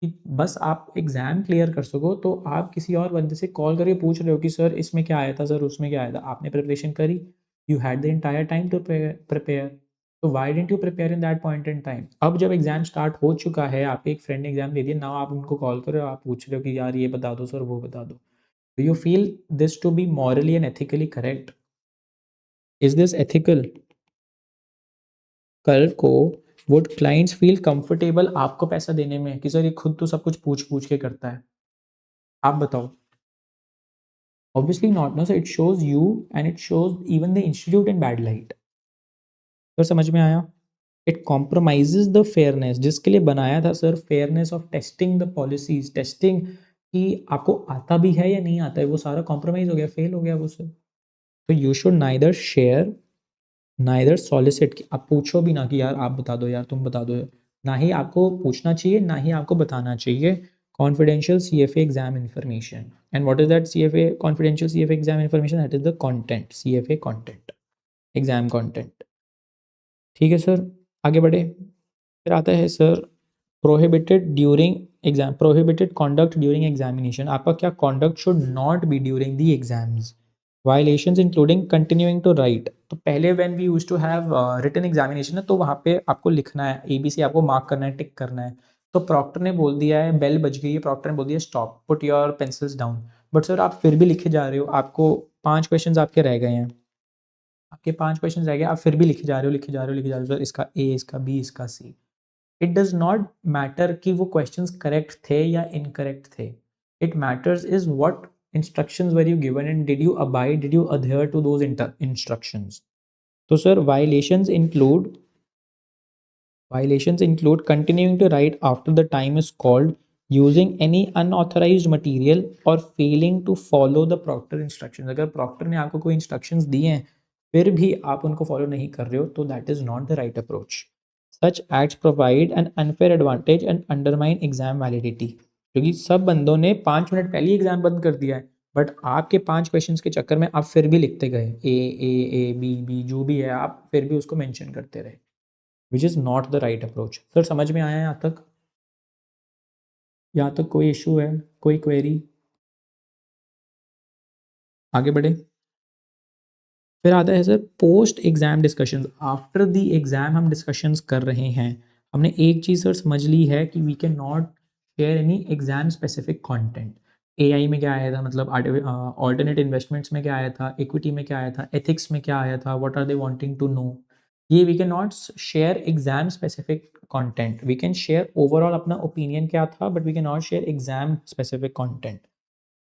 कि बस आप एग्जाम क्लियर कर सको तो आप किसी और बंदे से कॉल करके पूछ रहे हो कि सर इसमें क्या आया था, सर उसमें क्या आया था। आपने प्रिपरेशन करी, you had the entire time to prepare, तो why didn't you prepare in that point in time? अब जब एग्जाम स्टार्ट हो चुका है, आपके एक फ्रेंड ने एग्जाम दे दिया ना, आप उनको कॉल करो, आप पूछ रहे हो कि यार ये बता दो सर वो बता दो। Do you feel this to be morally and ethically correct? Is this ethical? कल को वुड क्लाइंट्स फील कंफर्टेबल आपको पैसा देने में कि सर ये खुद तो सब कुछ पूछ पूछ के करता है? आप बताओ। Obviously not, no, so it shows you and it shows even the institute in bad light। Sir समझ में आया? इट कॉम्प्रोमाइजेज द फेयरनेस जिसके लिए बनाया था sir, fairness of testing the policies, testing कि आपको आता भी है या नहीं आता है, वो सारा कॉम्प्रोमाइज हो गया, फेल हो गया वो सर। तो you should neither share neither solicit, कि आप पूछो भी ना कि यार आप बता दो, यार तुम बता दो, ना ही आपको पूछना चाहिए ना ही आपको बताना चाहिए confidential CFA exam information। And what is that CFA confidential CFA exam information? That is the content, CFA content, exam content। ठीक है सर, आगे बढ़े। फिर आता है sir prohibited during exam, prohibited conduct during examination. आपका क्या conduct should not be during the exams? Violations including continuing to write. तो पहले when we used to have written examination है, तो वहाँ पे आपको लिखना है ABC, आपको मार्क करना है, टिक करना है। तो प्रॉक्टर ने बोल दिया है, बेल बज गई है, प्रॉक्टर ने बोल दिया stop, put your pencils down. But sir आप फिर भी लिखे जा रहे हो, आपको 5 क्वेश्चन आपके रह गए हैं, आपके 5 क्वेश्चन रह गए, आप फिर भी लिखे जा रहे हो, लिखे जा रहे हो, लिखे जा रहे हो, सर इसका A, इसका B, इसका C। It does not matter कि वो क्वेश्चंस करेक्ट थे या इनकरेक्ट थे। It matters is what instructions were you given and did you abide, did you adhere to those instructions. तो sir violations include continuing to write after the time is called using any unauthorised material और failing to follow the proctor instructions. अगर proctor ने आपको कोई instructions दिए हैं फिर भी आप उनको फॉलो नहीं कर रहे हो तो that is not the right approach. Such acts provide an unfair advantage and undermine exam validity. क्योंकि सब बंदों ने 5 मिनट पहले ही एग्जाम बंद कर दिया है, बट आपके 5 क्वेश्चंस के चक्कर में आप फिर भी लिखते गए ए बी बी जो भी है आप फिर भी उसको मेंशन करते रहे, विच is not the right approach. Sir समझ में आया यहाँ तक? यहाँ तक कोई इशू है, कोई क्वेरी? आगे बढ़े। फिर आता है sir post exam discussions. After the exam हम डिस्कशंस कर रहे हैं, हमने एक चीज़ सर समझ ली है कि we can not share any exam specific content. AI में क्या आया था, मतलब ऑल्टरनेट इन्वेस्टमेंट्स में क्या आया था, इक्विटी में क्या आया था, एथिक्स में क्या आया था, what are they wanting to know, ये we can not share exam specific content. We can share overall अपना ओपिनियन क्या था, but we can not share exam specific content.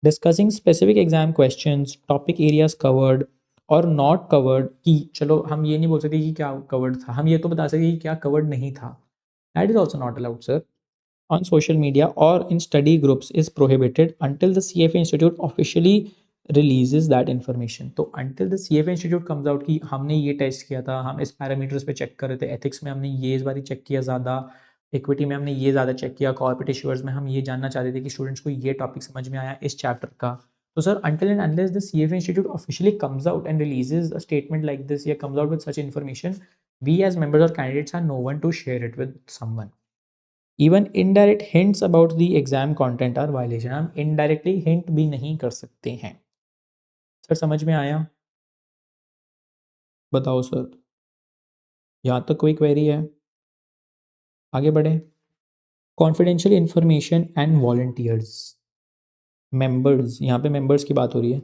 Discussing specific exam questions, topic areas covered और not covered, कि चलो हम ये नहीं बोल सकते कि क्या कवर्ड था, हम ये तो बता सकते कि क्या कवर्ड नहीं था, that is also not allowed sir on social media or in study groups is prohibited until the CFA Institute officially releases that information। तो until the CFA Institute comes out कि हमने ये टेस्ट किया था, हम इस पैरामीटर्स पे check कर रहे थे, एथिक्स में हमने ये इस बारी चेक किया ज़्यादा, इक्विटी में हमने ये ज़्यादा चेक किया, कॉर्पोरेट इश्यूअर्स में हम ये जानना चाहते थे कि स्टूडेंट्स को ये टॉपिक समझ में आया इस चैप्टर का। तो sir until and unless the CFA Institute officially comes out and releases a statement like this या comes out with such information, we as members or candidates are no one to share it with someone। Even indirect hints about the exam content are violation. हम indirectly hint भी नहीं कर सकते हैं। Sir समझ में आया? बताओ सर, यहाँ तक कोई क्वेरी है? आगे बढ़े। Confidential information and volunteers. Members, यहाँ पे मेंबर्स की बात हो रही है।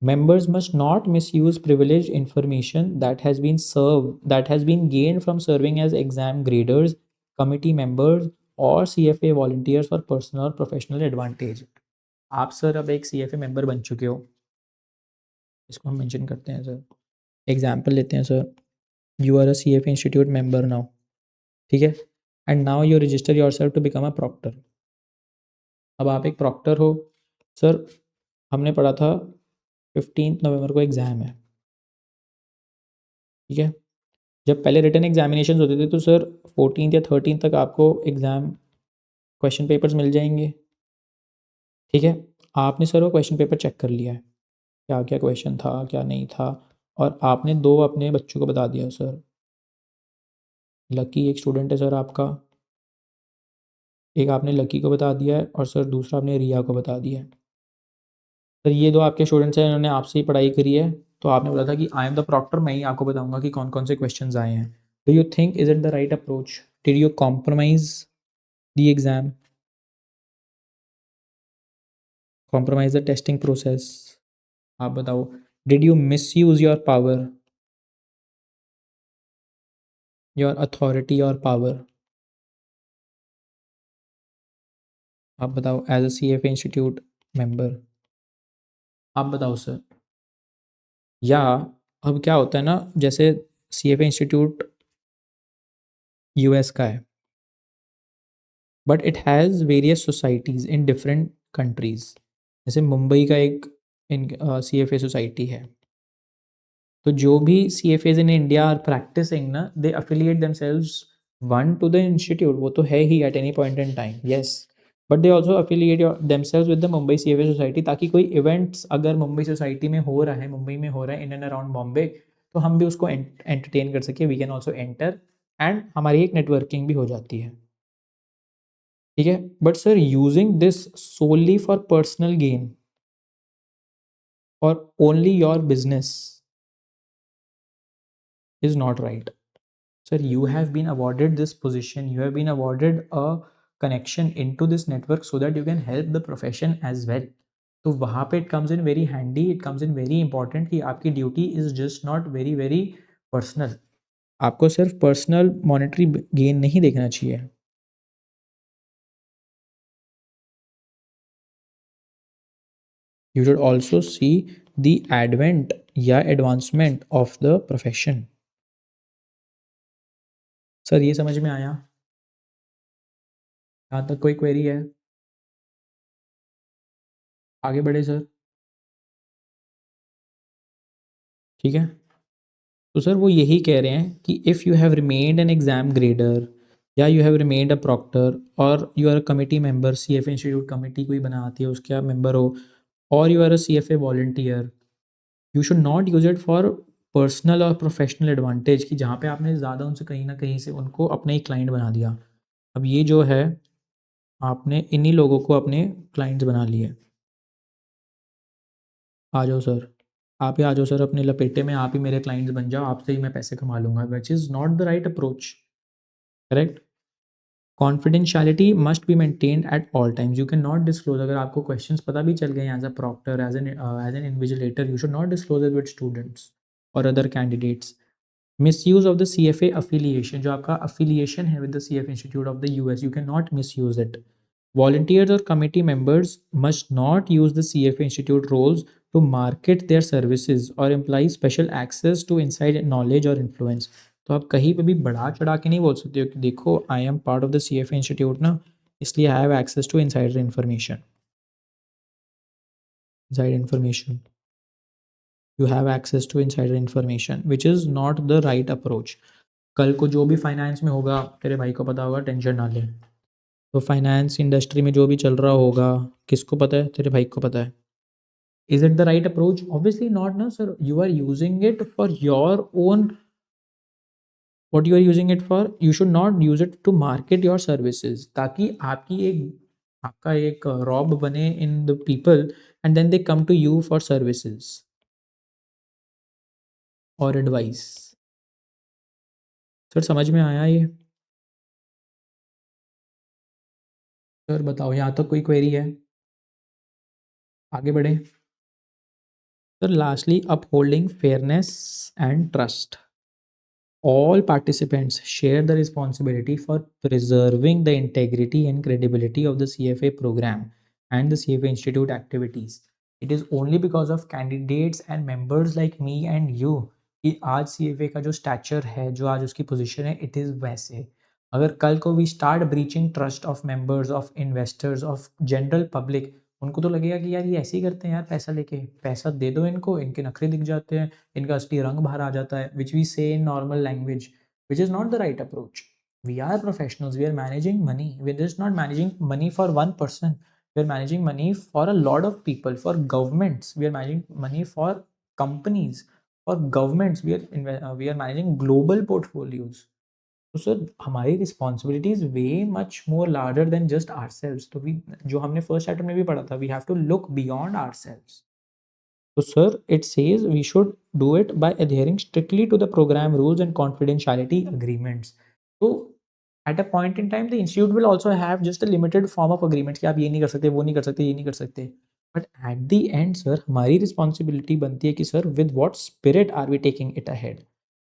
Members must not miss use privilege information that has been gained from serving as exam graders, committee members और CFA वॉलंटियर्स फॉर पर्सनल और प्रोफेशनल एडवांटेज। आप सर अब एक CFA मेंबर बन चुके हो, इसको हम मेंशन करते हैं सर। एग्जाम्पल लेते हैं sir, you are a CFA institute member now, ठीक है, and now you register yourself to become a proctor. अब आप एक प्रॉक्टर हो सर। हमने पढ़ा था 15 नवंबर को एग्ज़ाम है, ठीक है। जब पहले रिटन एग्जामिनेशन होते थे तो सर 14 या 13 तक आपको एग्ज़ाम क्वेश्चन पेपर्स मिल जाएंगे, ठीक है। आपने सर वो क्वेश्चन पेपर चेक कर लिया है, क्या क्या क्वेश्चन था क्या नहीं था, और आपने 2 अपने बच्चों को बता दिया सर। लकी एक स्टूडेंट है सर आपका, एक आपने लकी को बता दिया है और सर दूसरा आपने रिया को बता दिया है। सर ये 2 आपके स्टूडेंट्स हैं, इन्होंने आपसे ही पढ़ाई करी है, तो आपने बोला था कि आई एम द प्रॉक्टर, मैं ही आपको बताऊंगा कि कौन कौन से क्वेश्चंस आए हैं। Do you think is it the right approach? Did you compromise the exam, compromise the testing process? आप बताओ, did you misuse your power, your authority और पावर? आप बताओ as a CFA institute member, आप बताओ sir. या अब क्या होता है ना, जैसे CFA इंस्टीट्यूट US का है, but it has various societies in different countries. जैसे मुंबई का एक CFA सोसाइटी है, तो जो भी CFAs in India are practising ना, they affiliate themselves onto the institute, वो तो है ही at any point in time, yes, but they also affiliate themselves with the Mumbai CFA society, ताकि कोई इवेंट्स अगर मुंबई सोसाइटी में हो रहा है, मुंबई में हो रहा है, इन एंड अराउंड बॉम्बे, तो हम भी उसको एंटरटेन कर सके, we can also enter, and हमारी एक नेटवर्किंग भी हो जाती है, ठीक है। But sir using this solely for personal gain और only your business is not right. Sir, you have been awarded this position, you have been awarded a connection into this network so that you can help the profession as well। तो वहाँ पे it comes in very handy, it comes in very important कि आपकी duty is just not very very personal. आपको सिर्फ personal monetary gain नहीं देखना चाहिए, you should also see the advent या advancement of the profession. Sir ये समझ में आया? यहाँ तक कोई क्वेरी है? आगे बढ़े सर। ठीक है, तो सर वो यही कह रहे हैं कि if you have remained an exam grader या you have remained a proctor और you are a committee member, C F institute committee कोई बनाती है उसके आप मेंबर हो, और you are a C F A volunteer, you should not use it for personal और प्रोफेशनल एडवांटेज, कि जहाँ पे आपने ज़्यादा उनसे कहीं ना कहीं से उनको अपना ही क्लाइंट बना दिया। अब ये जो है आपने इन्हीं लोगों को अपने क्लाइंट्स बना लिए। आ जाओ सर, आप ही आ जाओ सर, अपने लपेटे में आप ही मेरे क्लाइंट्स बन जाओ, आपसे ही मैं पैसे कमा लूँगा, which is not the right approach. Correct. Confidentiality must be maintained at all times, you can नॉट डिस्क्लोज, अगर आपको क्वेश्चंस पता भी चल गए as a proctor, as an invigilator, you should not disclose it with students और other candidates. Misuse of the C F A affiliation, जो आपका अफिलिएशन है with the C F institute of the US, you can not miss it it. Volunteers or committee members must not use the CFA Institute roles to market their services or imply special access to inside knowledge or influence। तो आप कहीं पे भी बढ़ा चढ़ा के नहीं बोल सकते हो कि देखो I am part of the C F institute ना, इसलिए I have access to insider information. Inside information, you have access to insider information which is not the right approach. कल को जो भी फाइनेंस में होगा तेरे भाई को पता होगा, टेंशन ना ले। तो फाइनेंस इंडस्ट्री में जो भी चल रहा होगा किसको पता है? तेरे भाई को पता है। Is it the right approach? Obviously not, na sir. You are using it for your own. What you are using it for? You should not use it to market your services. ताकि आपका एक Rob बने in the people and then they come to you for services or advice. Sir समझ में आया ये? Sir बताओ, यहाँ तक कोई क्वेरी है? आगे बढ़े sir. Lastly, upholding fairness and trust, all participants share the responsibility for preserving the integrity and credibility of the CFA program and the CFA Institute activities. It is only because of candidates and members like me and you कि आज CFA का जो stature है, जो आज उसकी position है, it is वैसे। अगर कल को we start breaching trust of members, of investors, of general public, उनको तो लगेगा कि यार ये ऐसे ही करते हैं यार, पैसा लेके, पैसा दे दो इनको, इनके नखरे दिख जाते हैं, इनका असली रंग बाहर आ जाता है, which we say in normal language, which is not the right approach. We are professionals, we are managing money, we are just not managing money for one person, we are managing money for a lot of people, for governments, we are managing money for companies, for governments, we are managing global portfolios. तो sir हमारी responsibility is way much more larger than just ourselves. तो we, जो हमने first chapter में भी पढ़ा था, we have to look beyond ourselves. So, sir, it says we should do it by adhering strictly to the program rules and confidentiality agreements. So, at a point in time, the institute will also have just a limited form of agreements कि आप ये नहीं कर सकते, वो नहीं कर सकते, ये नहीं कर सकते. But at the end, sir, हमारी responsibility बनती है कि sir, with what spirit are we taking it ahead?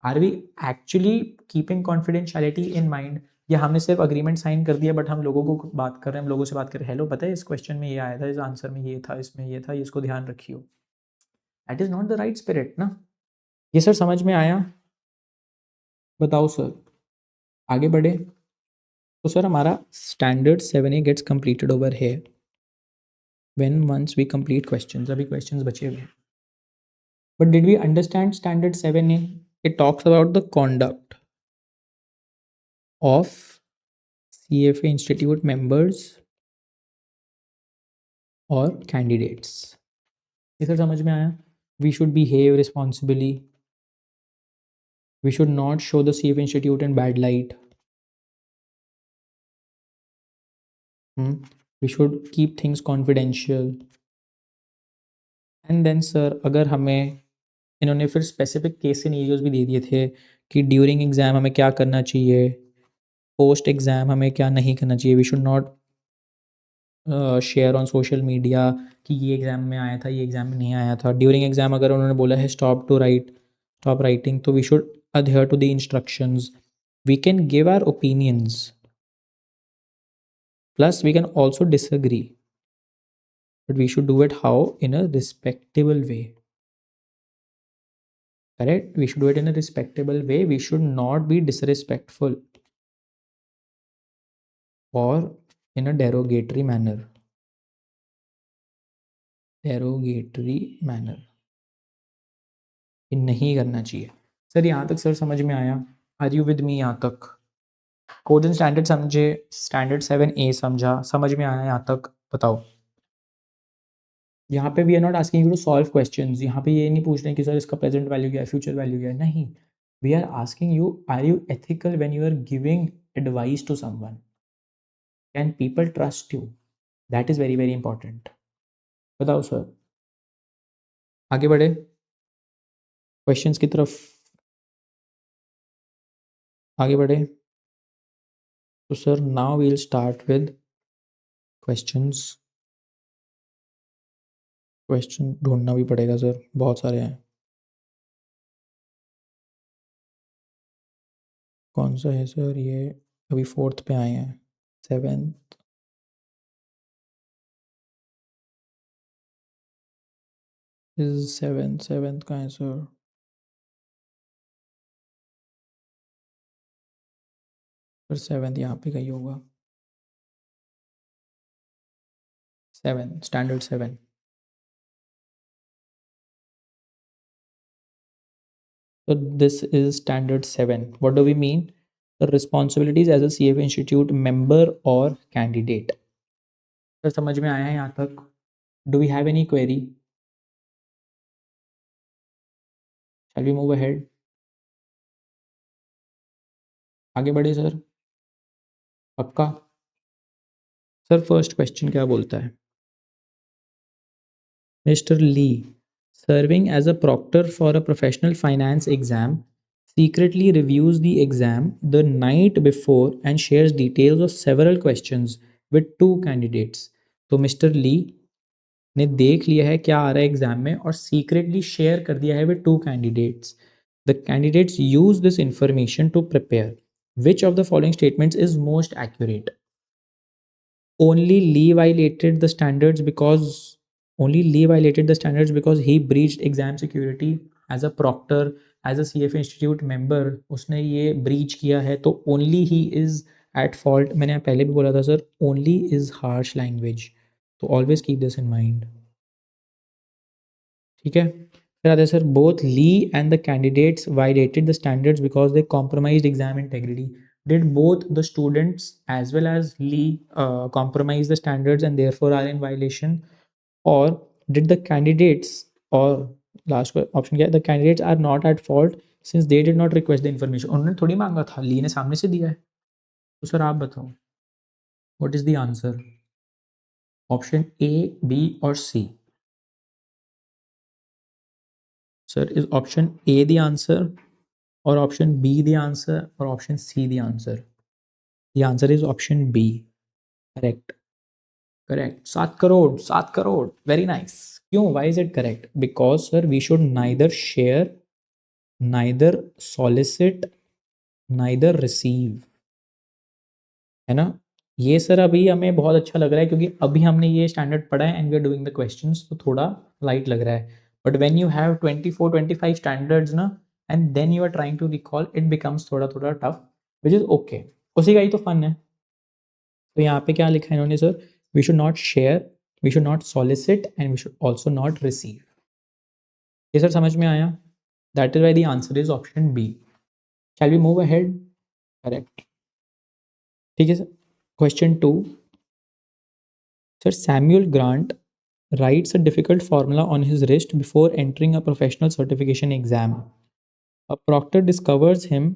Are we actually keeping confidentiality in mind? या हमने सिर्फ अग्रीमेंट साइन कर दिया, बट हम लोगों को बात कर रहे हैं, हम लोगों से बात कर रहे हैं, हेलो पता है इस क्वेश्चन में ये आया था, इस आंसर में ये था, इसमें ये था, इसको ध्यान रखियो। That is not the right spirit ना। ये सर समझ में आया? बताओ सर, आगे बढ़े। तो सर हमारा standard 7A gets completed over है when once we complete questions. अभी क्वेश्चंस बचे हुए हैं, but did we understand standard 7A? It talks about the conduct of CFA institute members और कैंडिडेट्स। ये सर समझ में आया? We should behave responsibly, we should not show the CFA institute in bad light, we should keep things confidential। And then sir अगर हमें इन्होंने फिर specific case scenarios भी दे दिए थे कि ड्यूरिंग एग्ज़ाम हमें क्या करना चाहिए, पोस्ट एग्ज़ाम हमें क्या नहीं करना चाहिए। We should not share on social media कि ये एग्ज़ाम में आया था, ये एग्ज़ाम में नहीं आया था। ड्यूरिंग एग्ज़ाम अगर उन्होंने बोला है स्टॉप राइटिंग, तो we should adhere to the instructions। We can give our opinions, plus we can also disagree, but we should do it how? In a respectable way, correct? We should do it in a respectable way, we should not be disrespectful or in a derogatory manner। Derogatory manner, ये नहीं करना चाहिए। Sir यहाँ तक sir समझ में आया? Are you with me यहाँ तक? कोड एंड स्टैंडर्ड समझे, स्टैंडर्ड 7A समझा, समझ में आया यहाँ तक? बताओ। यहाँ पे we are not asking you to solve questions, यहाँ पे ये नहीं पूछ रहे कि सर इसका प्रेजेंट वैल्यू क्या है, फ्यूचर वैल्यू क्या है, नहीं। We are asking you, are you ethical when you are giving advice to someone? Can people trust you? That is very very important. बताओ सर, आगे बढ़े क्वेश्चंस की तरफ, आगे बढ़े। तो sir now we will start with questions. Question ढूंढना भी पड़ेगा सर, बहुत सारे हैं। कौन सा है सर ये? अभी 4th पे आए हैं। 7th, इज 7th का है सर? सर 7th यहाँ पे कहीं होगा। 7, standard 7। So this is standard 7. What do we mean? The responsibilities as a CFA Institute member or candidate. Sir समझ में आया है यहाँ तक? Do we have any query? Shall we move ahead? आगे बढ़े सर, पक्का? सर फर्स्ट क्वेश्चन क्या बोलता है? Mr. Lee, serving as a proctor for a professional finance exam, secretly reviews the exam the night before and shares details of several questions with two candidates. तो mister ली ने देख लिया है क्या आ रहा है एग्जाम में और सीक्रेटली शेयर कर दिया है with two candidates. The candidates use this information to prepare. Which of the following statements is most accurate? Only Lee violated the standards because he breached exam security as a proctor, as a CFA institute member. उसने ये breach किया है तो only he is at fault. मैंने पहले भी बोला था sir, only is harsh language, तो always keep this in mind. ठीक है, फिर आते हैं sir, both Lee and the candidates violated the standards because they compromised exam integrity. Did both the students as well as Lee compromise the standards and therefore are in violation? Or did the candidates, or last option क्या है, the candidates are not at fault since they did not request the information? उन्होंने थोड़ी मांगा था, ली ने सामने से दिया है. तो सर आप बताओ, what is the answer? Option A, B और C? Sir, is option A the answer or option B the answer or option C the answer? The answer is option B. Correct. Correct. 7 crore. Very nice. क्यों? Why is it correct? Because sir, we should neither share, neither solicit, neither receive. है ना? ये sir अभी हमें बहुत अच्छा लग रहा है क्योंकि अभी हमने ये स्टैंडर्ड पढ़ा है and we are doing the questions, तो थोड़ा लाइट लग रहा है. But when you have 24-25 standards ना and then you are trying to recall, it becomes थोड़ा थोड़ा टफ, विच इज़ ओके. उसी का ही तो फन है. तो यहाँ पे क्या लिखा है इन्होंने sir? We should not share, we should not solicit and we should also not receive. ये सर समझ में आया? That is why the answer is option B. Shall we move ahead? Correct. ठीक है sir. Question 2. Sir, Samuel Grant writes a difficult formula on his wrist before entering a professional certification exam. A proctor discovers him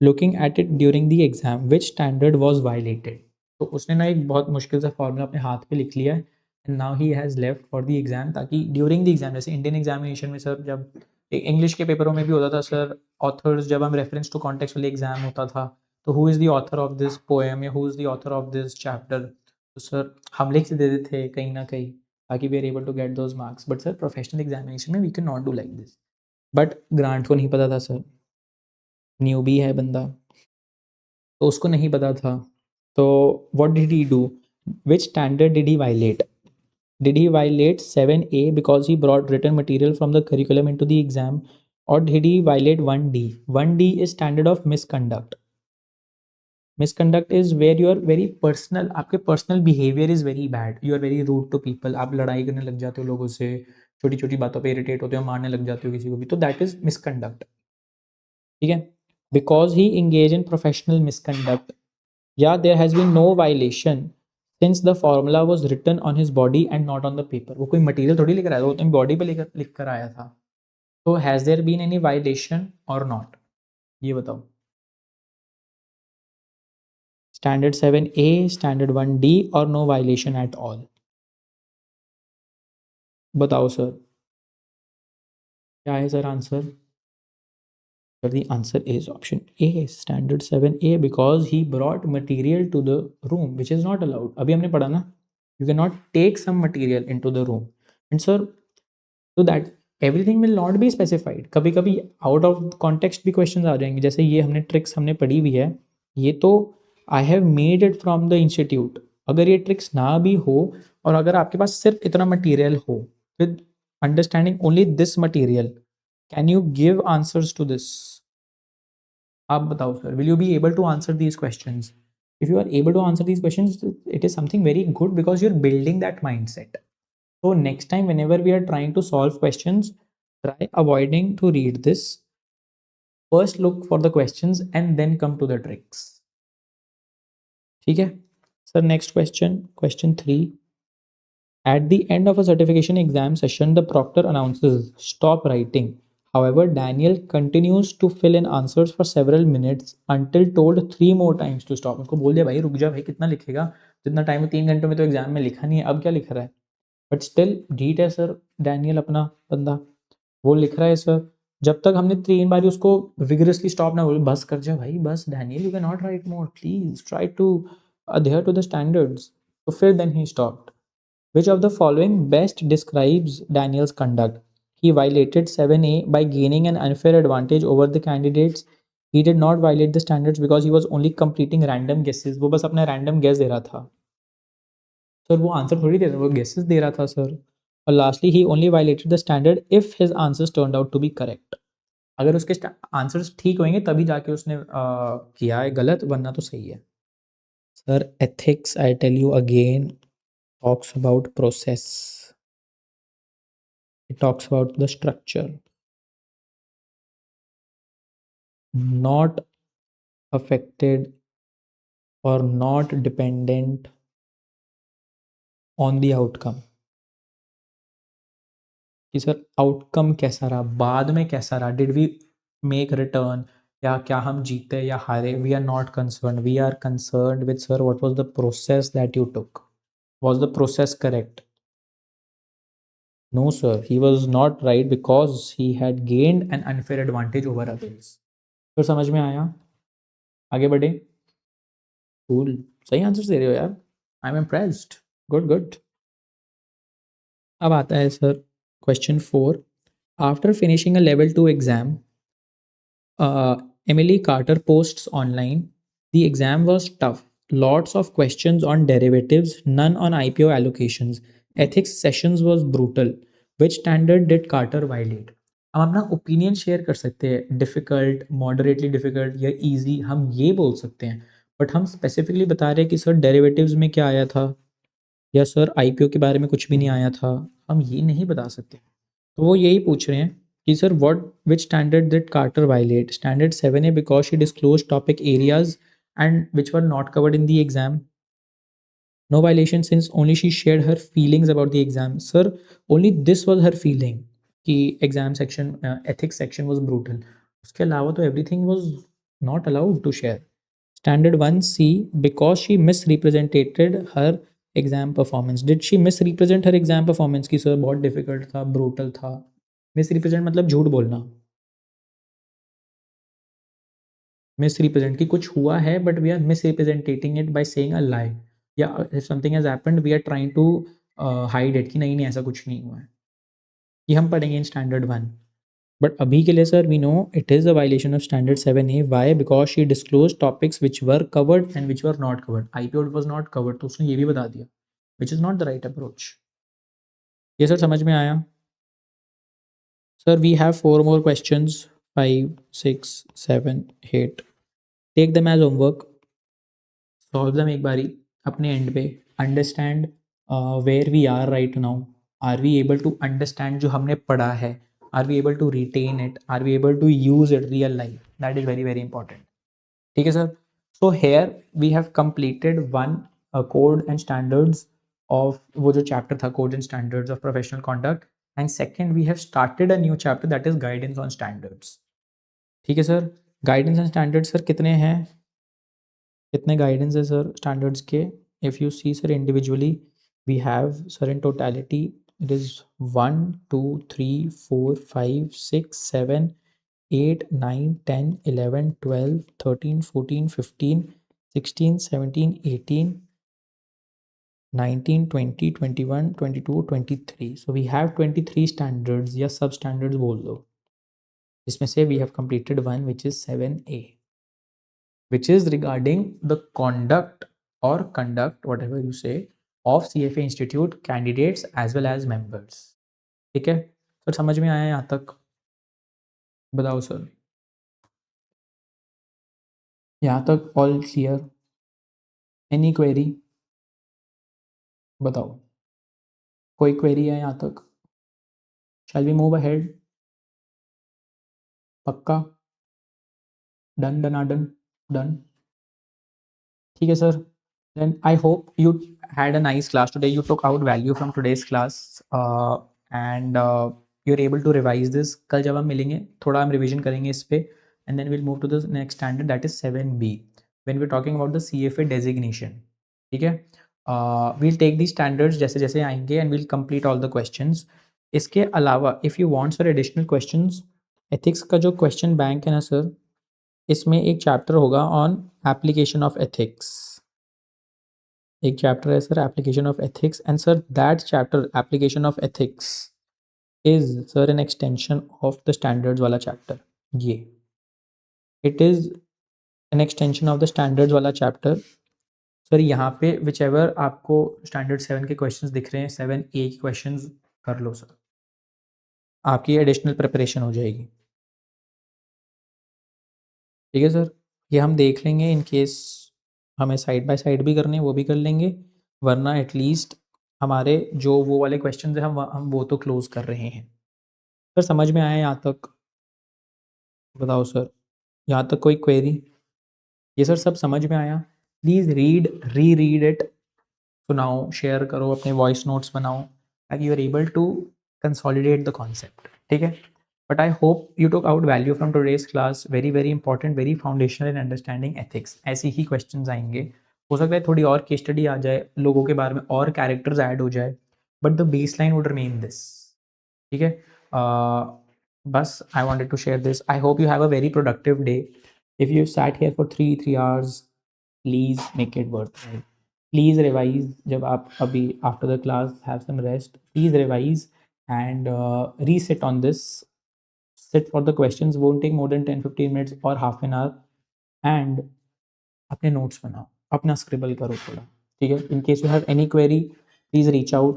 looking at it during the exam. Which standard was violated? तो उसने ना एक बहुत मुश्किल सा formula अपने हाथ पे लिख लिया है and now he has left for the exam, ताकि ड्यूरिंग द एग्जाम, जैसे इंडियन एग्जामिनेशन में सर जब इंग्लिश के पेपरों में भी होता था सर, ऑथर्स जब हम रेफरेंस टू कॉन्टेक्स्ट वाले एग्जाम होता था तो who is the author of this poem या who is the author of this chapter, तो सर हम लिख देते थे कहीं ना कहीं ताकि we are able to get those marks. But sir professional examination में we can not do like this. But grant को नहीं पता था सर, न्यूबी है बंदा, तो उसको नहीं पता था. तो what did he do? Which standard did he violate? Did he violate 7A because he brought written material from the curriculum into the exam, or did he violate 1D? 1D is standard of misconduct. Misconduct is where you are very personal, आपके personal behaviour is very bad, you are very rude to people, आप लड़ाई करने लग जाते हो लोगों से, छोटी छोटी बातों पे इरिटेट होते हो, मारने लग जाते हो किसी को भी, तो दैट इज मिसकंडक्ट। ठीक है, because he engage in professional misconduct, या there has been no violation since the formula was written on his body and not on the paper, वो कोई मटेरियल थोड़ी लेकर आया था, वो तो बॉडी पे लेकर लिख कर आया था। तो has there been any violation और नॉट, ये बताओ। स्टैंडर्ड 7A, स्टैंडर्ड 1D और नो वायलेशन एट ऑल, बताओ सर क्या है sir answer? But the answer is option A, standard 7A, because he brought material to the room, which is not allowed. अभी हमने पढ़ा ना, you cannot take some material into the room. And sir, so that everything will not be specified. कभी कभी out of context भी questions आ जाएंगे, जैसे ये हमने tricks हमने पढ़ी हुई है, ये तो I have made it from the institute. अगर ये tricks ना भी हो, और अगर आपके पास सिर्फ इतना material हो, with understanding only this material, can you give answers to this? आप बताओ sir, will you be able to answer these questions? If you are able to answer these questions, it is something very good because you're building that mindset. So next time whenever we are trying to solve questions, try avoiding to read this. First look for the questions and then come to the tricks. ठीक है sir, next question, question 3. At the end of a certification exam session, the proctor announces, "Stop writing." However, Daniel continues to fill in answers for several minutes until told 3 more times to stop. उसको बोल दिया भाई रुक जा भाई, कितना लिखेगा, जितना टाइम है 3 घंटों में तो एग्जाम में लिखा नहीं है, अब क्या लिख रहा है? बट स्टिल ढीठ है सर डैनियल अपना बंदा, वो लिख रहा है सर, जब तक हमने 3 बार उसको विगरसली स्टॉप ना बोले, बस कर जा भाई बस Daniel, you can not write more, please try to adhere to the standards. तो फिर then he stopped. Which of the following best describes Daniel's conduct? He violated 7A by gaining an unfair advantage over the candidates. He did not violate the standards because he was only completing random guesses. वो बस अपना random guess दे रहा था sir, वो answer थोड़ी दे रहा था, वो guesses दे रहा था सर। और lastly, he only violated the standard if his answers turned out to be correct. अगर उसके आंसर्स ठीक होंगे तभी जाके उसने किया है गलत, वरना तो सही है। Sir ethics, I tell you again, talks about process. It talks about the structure, not affected or not dependent on the outcome. कि सर आउटकम कैसा रहा, बाद में कैसा रहा, डिड वी मेक रिटर्न, या क्या हम जीते या हारे, we are not concern, we are concern with sir what was the process that you took, was the process correct? No sir, he was not right because he had gained an unfair advantage over others. फिर समझ में आया? आगे बढ़े। Cool, सही answer दे रहे हो यार, I am impressed, good good. अब आता है sir question 4। After finishing a level 2 exam, Emily Carter posts online, "The exam was tough. Lots of questions on derivatives, none on IPO allocations. Ethics sessions was brutal. Which standard did Carter violate?" हम अपना opinion share कर सकते हैं, difficult, moderately difficult या easy, हम ये बोल सकते हैं, बट हम स्पेसिफिकली बता रहे हैं कि सर डेरिवेटिव्स में क्या आया था, या सर आईपीओ के बारे में कुछ भी नहीं आया था, हम ये नहीं बता सकते। तो वो यही पूछ रहे हैं कि sir what which standard did Carter violate? Standard 7A because she disclose topic areas and which were not covered in the exam. No violation since only she shared her feelings about the exam. Sir only this was her feeling कि exam section, ethics section was brutal, उसके अलावा तो everything was not allowed to share. Standard 1C, because she misrepresented her exam performance. Did she miss represent her exam performance की sir बहुत difficult था, brutal था? Misrepresent मतलब झूठ बोलना, मिस रिप्रेजेंट की कुछ हुआ है but we are misrepresenting it by saying a lie, या if something has happened we are trying to hide it कि नहीं नहीं ऐसा कुछ नहीं हुआ है, ये हम पढ़ेंगे इन स्टैंडर्ड 1। बट अभी के लिए sir we know it is a violation of standard 7A। Why? Because she disclose topics which were covered and which were not covered. IPO was not covered तो उसने ये भी बता दिया, which is not the right approach. ये sir समझ में आया? Sir we have 4 more questions, 5, 6, 7, 8. Take them as homework. Solve them एक बारी अपने एंड पे, understand where we are right now, are we able to understand जो हमने पढ़ा है, are we able to retain it, are we able to use it real life, that is very very important. ठीक है sir. So here we have completed one code and standards of वो जो chapter था code and standards of professional conduct, and second we have started a new chapter that is guidance on standards. ठीक है sir. Guidance and standards sir कितने हैं, कितने guidance है sir standards के? If you see sir individually we have sir in totality it is 1 2 3 4 5 6 7 8 9 10 11 12 13 14 15 16 17 18 19 20 21 22 23, so we have 23 standards या सब standards बोल दो, जिसमें से we have completed one which is 7A, which is regarding the conduct or conduct whatever you say of CFA Institute candidates as well as members। ठीक है sir, समझ में आया यहाँ तक? बताओ सर, यहाँ तक ऑल क्लियर? Any query? बताओ, कोई क्वेरी है यहाँ तक? Shall we move ahead? पक्का? Done done done? ठीक है sir. then I hope you had a nice class today, you took out value from today's class, and you're able to revise this। कल जब हम मिलेंगे थोड़ा हम रिवीजन करेंगे इस पे, and then we'll move to the next standard that is 7B when we're talking about the CFA designation। ठीक है, we'll take these standards जैसे जैसे आएंगे and we'll complete all the questions। इसके अलावा if you want sir additional questions, ethics का जो question bank है ना सर, इसमें एक चैप्टर होगा ऑन एप्लीकेशन ऑफ एथिक्स, एक चैप्टर है sir application of ethics, and sir that chapter application of ethics is sir an extension of the standards वाला चैप्टर। ये it is an extension of the standards वाला chapter sir. यहाँ पे which ever आपको standard 7 के questions दिख रहे हैं, 7A के क्वेश्चंस कर लो सर, आपकी एडिशनल प्रिपरेशन हो जाएगी। ठीक है सर, ये हम देख लेंगे, इन केस हमें साइड बाय साइड भी करने हैं वो भी कर लेंगे, वरना एटलीस्ट हमारे जो वो वाले क्वेश्चन हैं हम वो तो क्लोज कर रहे हैं। सर समझ में आया यहाँ तक? बताओ सर, यहाँ तक कोई क्वेरी? ये सर सब समझ में आया? Please read reread it, सुनाओ, शेयर करो, अपने वॉइस नोट्स बनाओ, ताकि you are able to consolidate the concept. ठीक है, but I hope you took out value from today's class. Very very important, very foundational in understanding ethics. ऐसे ही questions आएंगे, हो सकता है थोड़ी और केस स्टडी आ जाए, लोगों के बारे में और कैरेक्टर्स ऐड हो जाए, but the base line would remain this. ठीक है, बस I wanted to share this. I hope you have a very productive day. If you sat here for 3 hours, please make it worth it. Please revise, जब आप अभी after the class have some rest, please revise and reset on this, sit for the questions, won't take more than 10-15 minutes or half an hour, and अपने notes बनाओ, अपना scribble करो थोड़ा। ठीक है, इन case you have any query please reach out.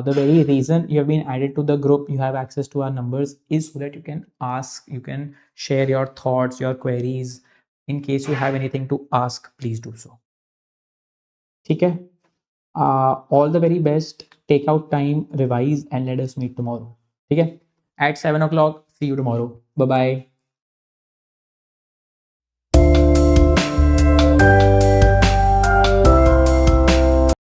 The very reason you have been added to the group, you have access to our numbers, is so that you can ask, you can share your thoughts, your queries. In case you have anything to ask, please do so। ठीक है, all the very best, take out time, revise, and let us meet tomorrow। ठीक है, at 7 o'clock, see you tomorrow, bye bye।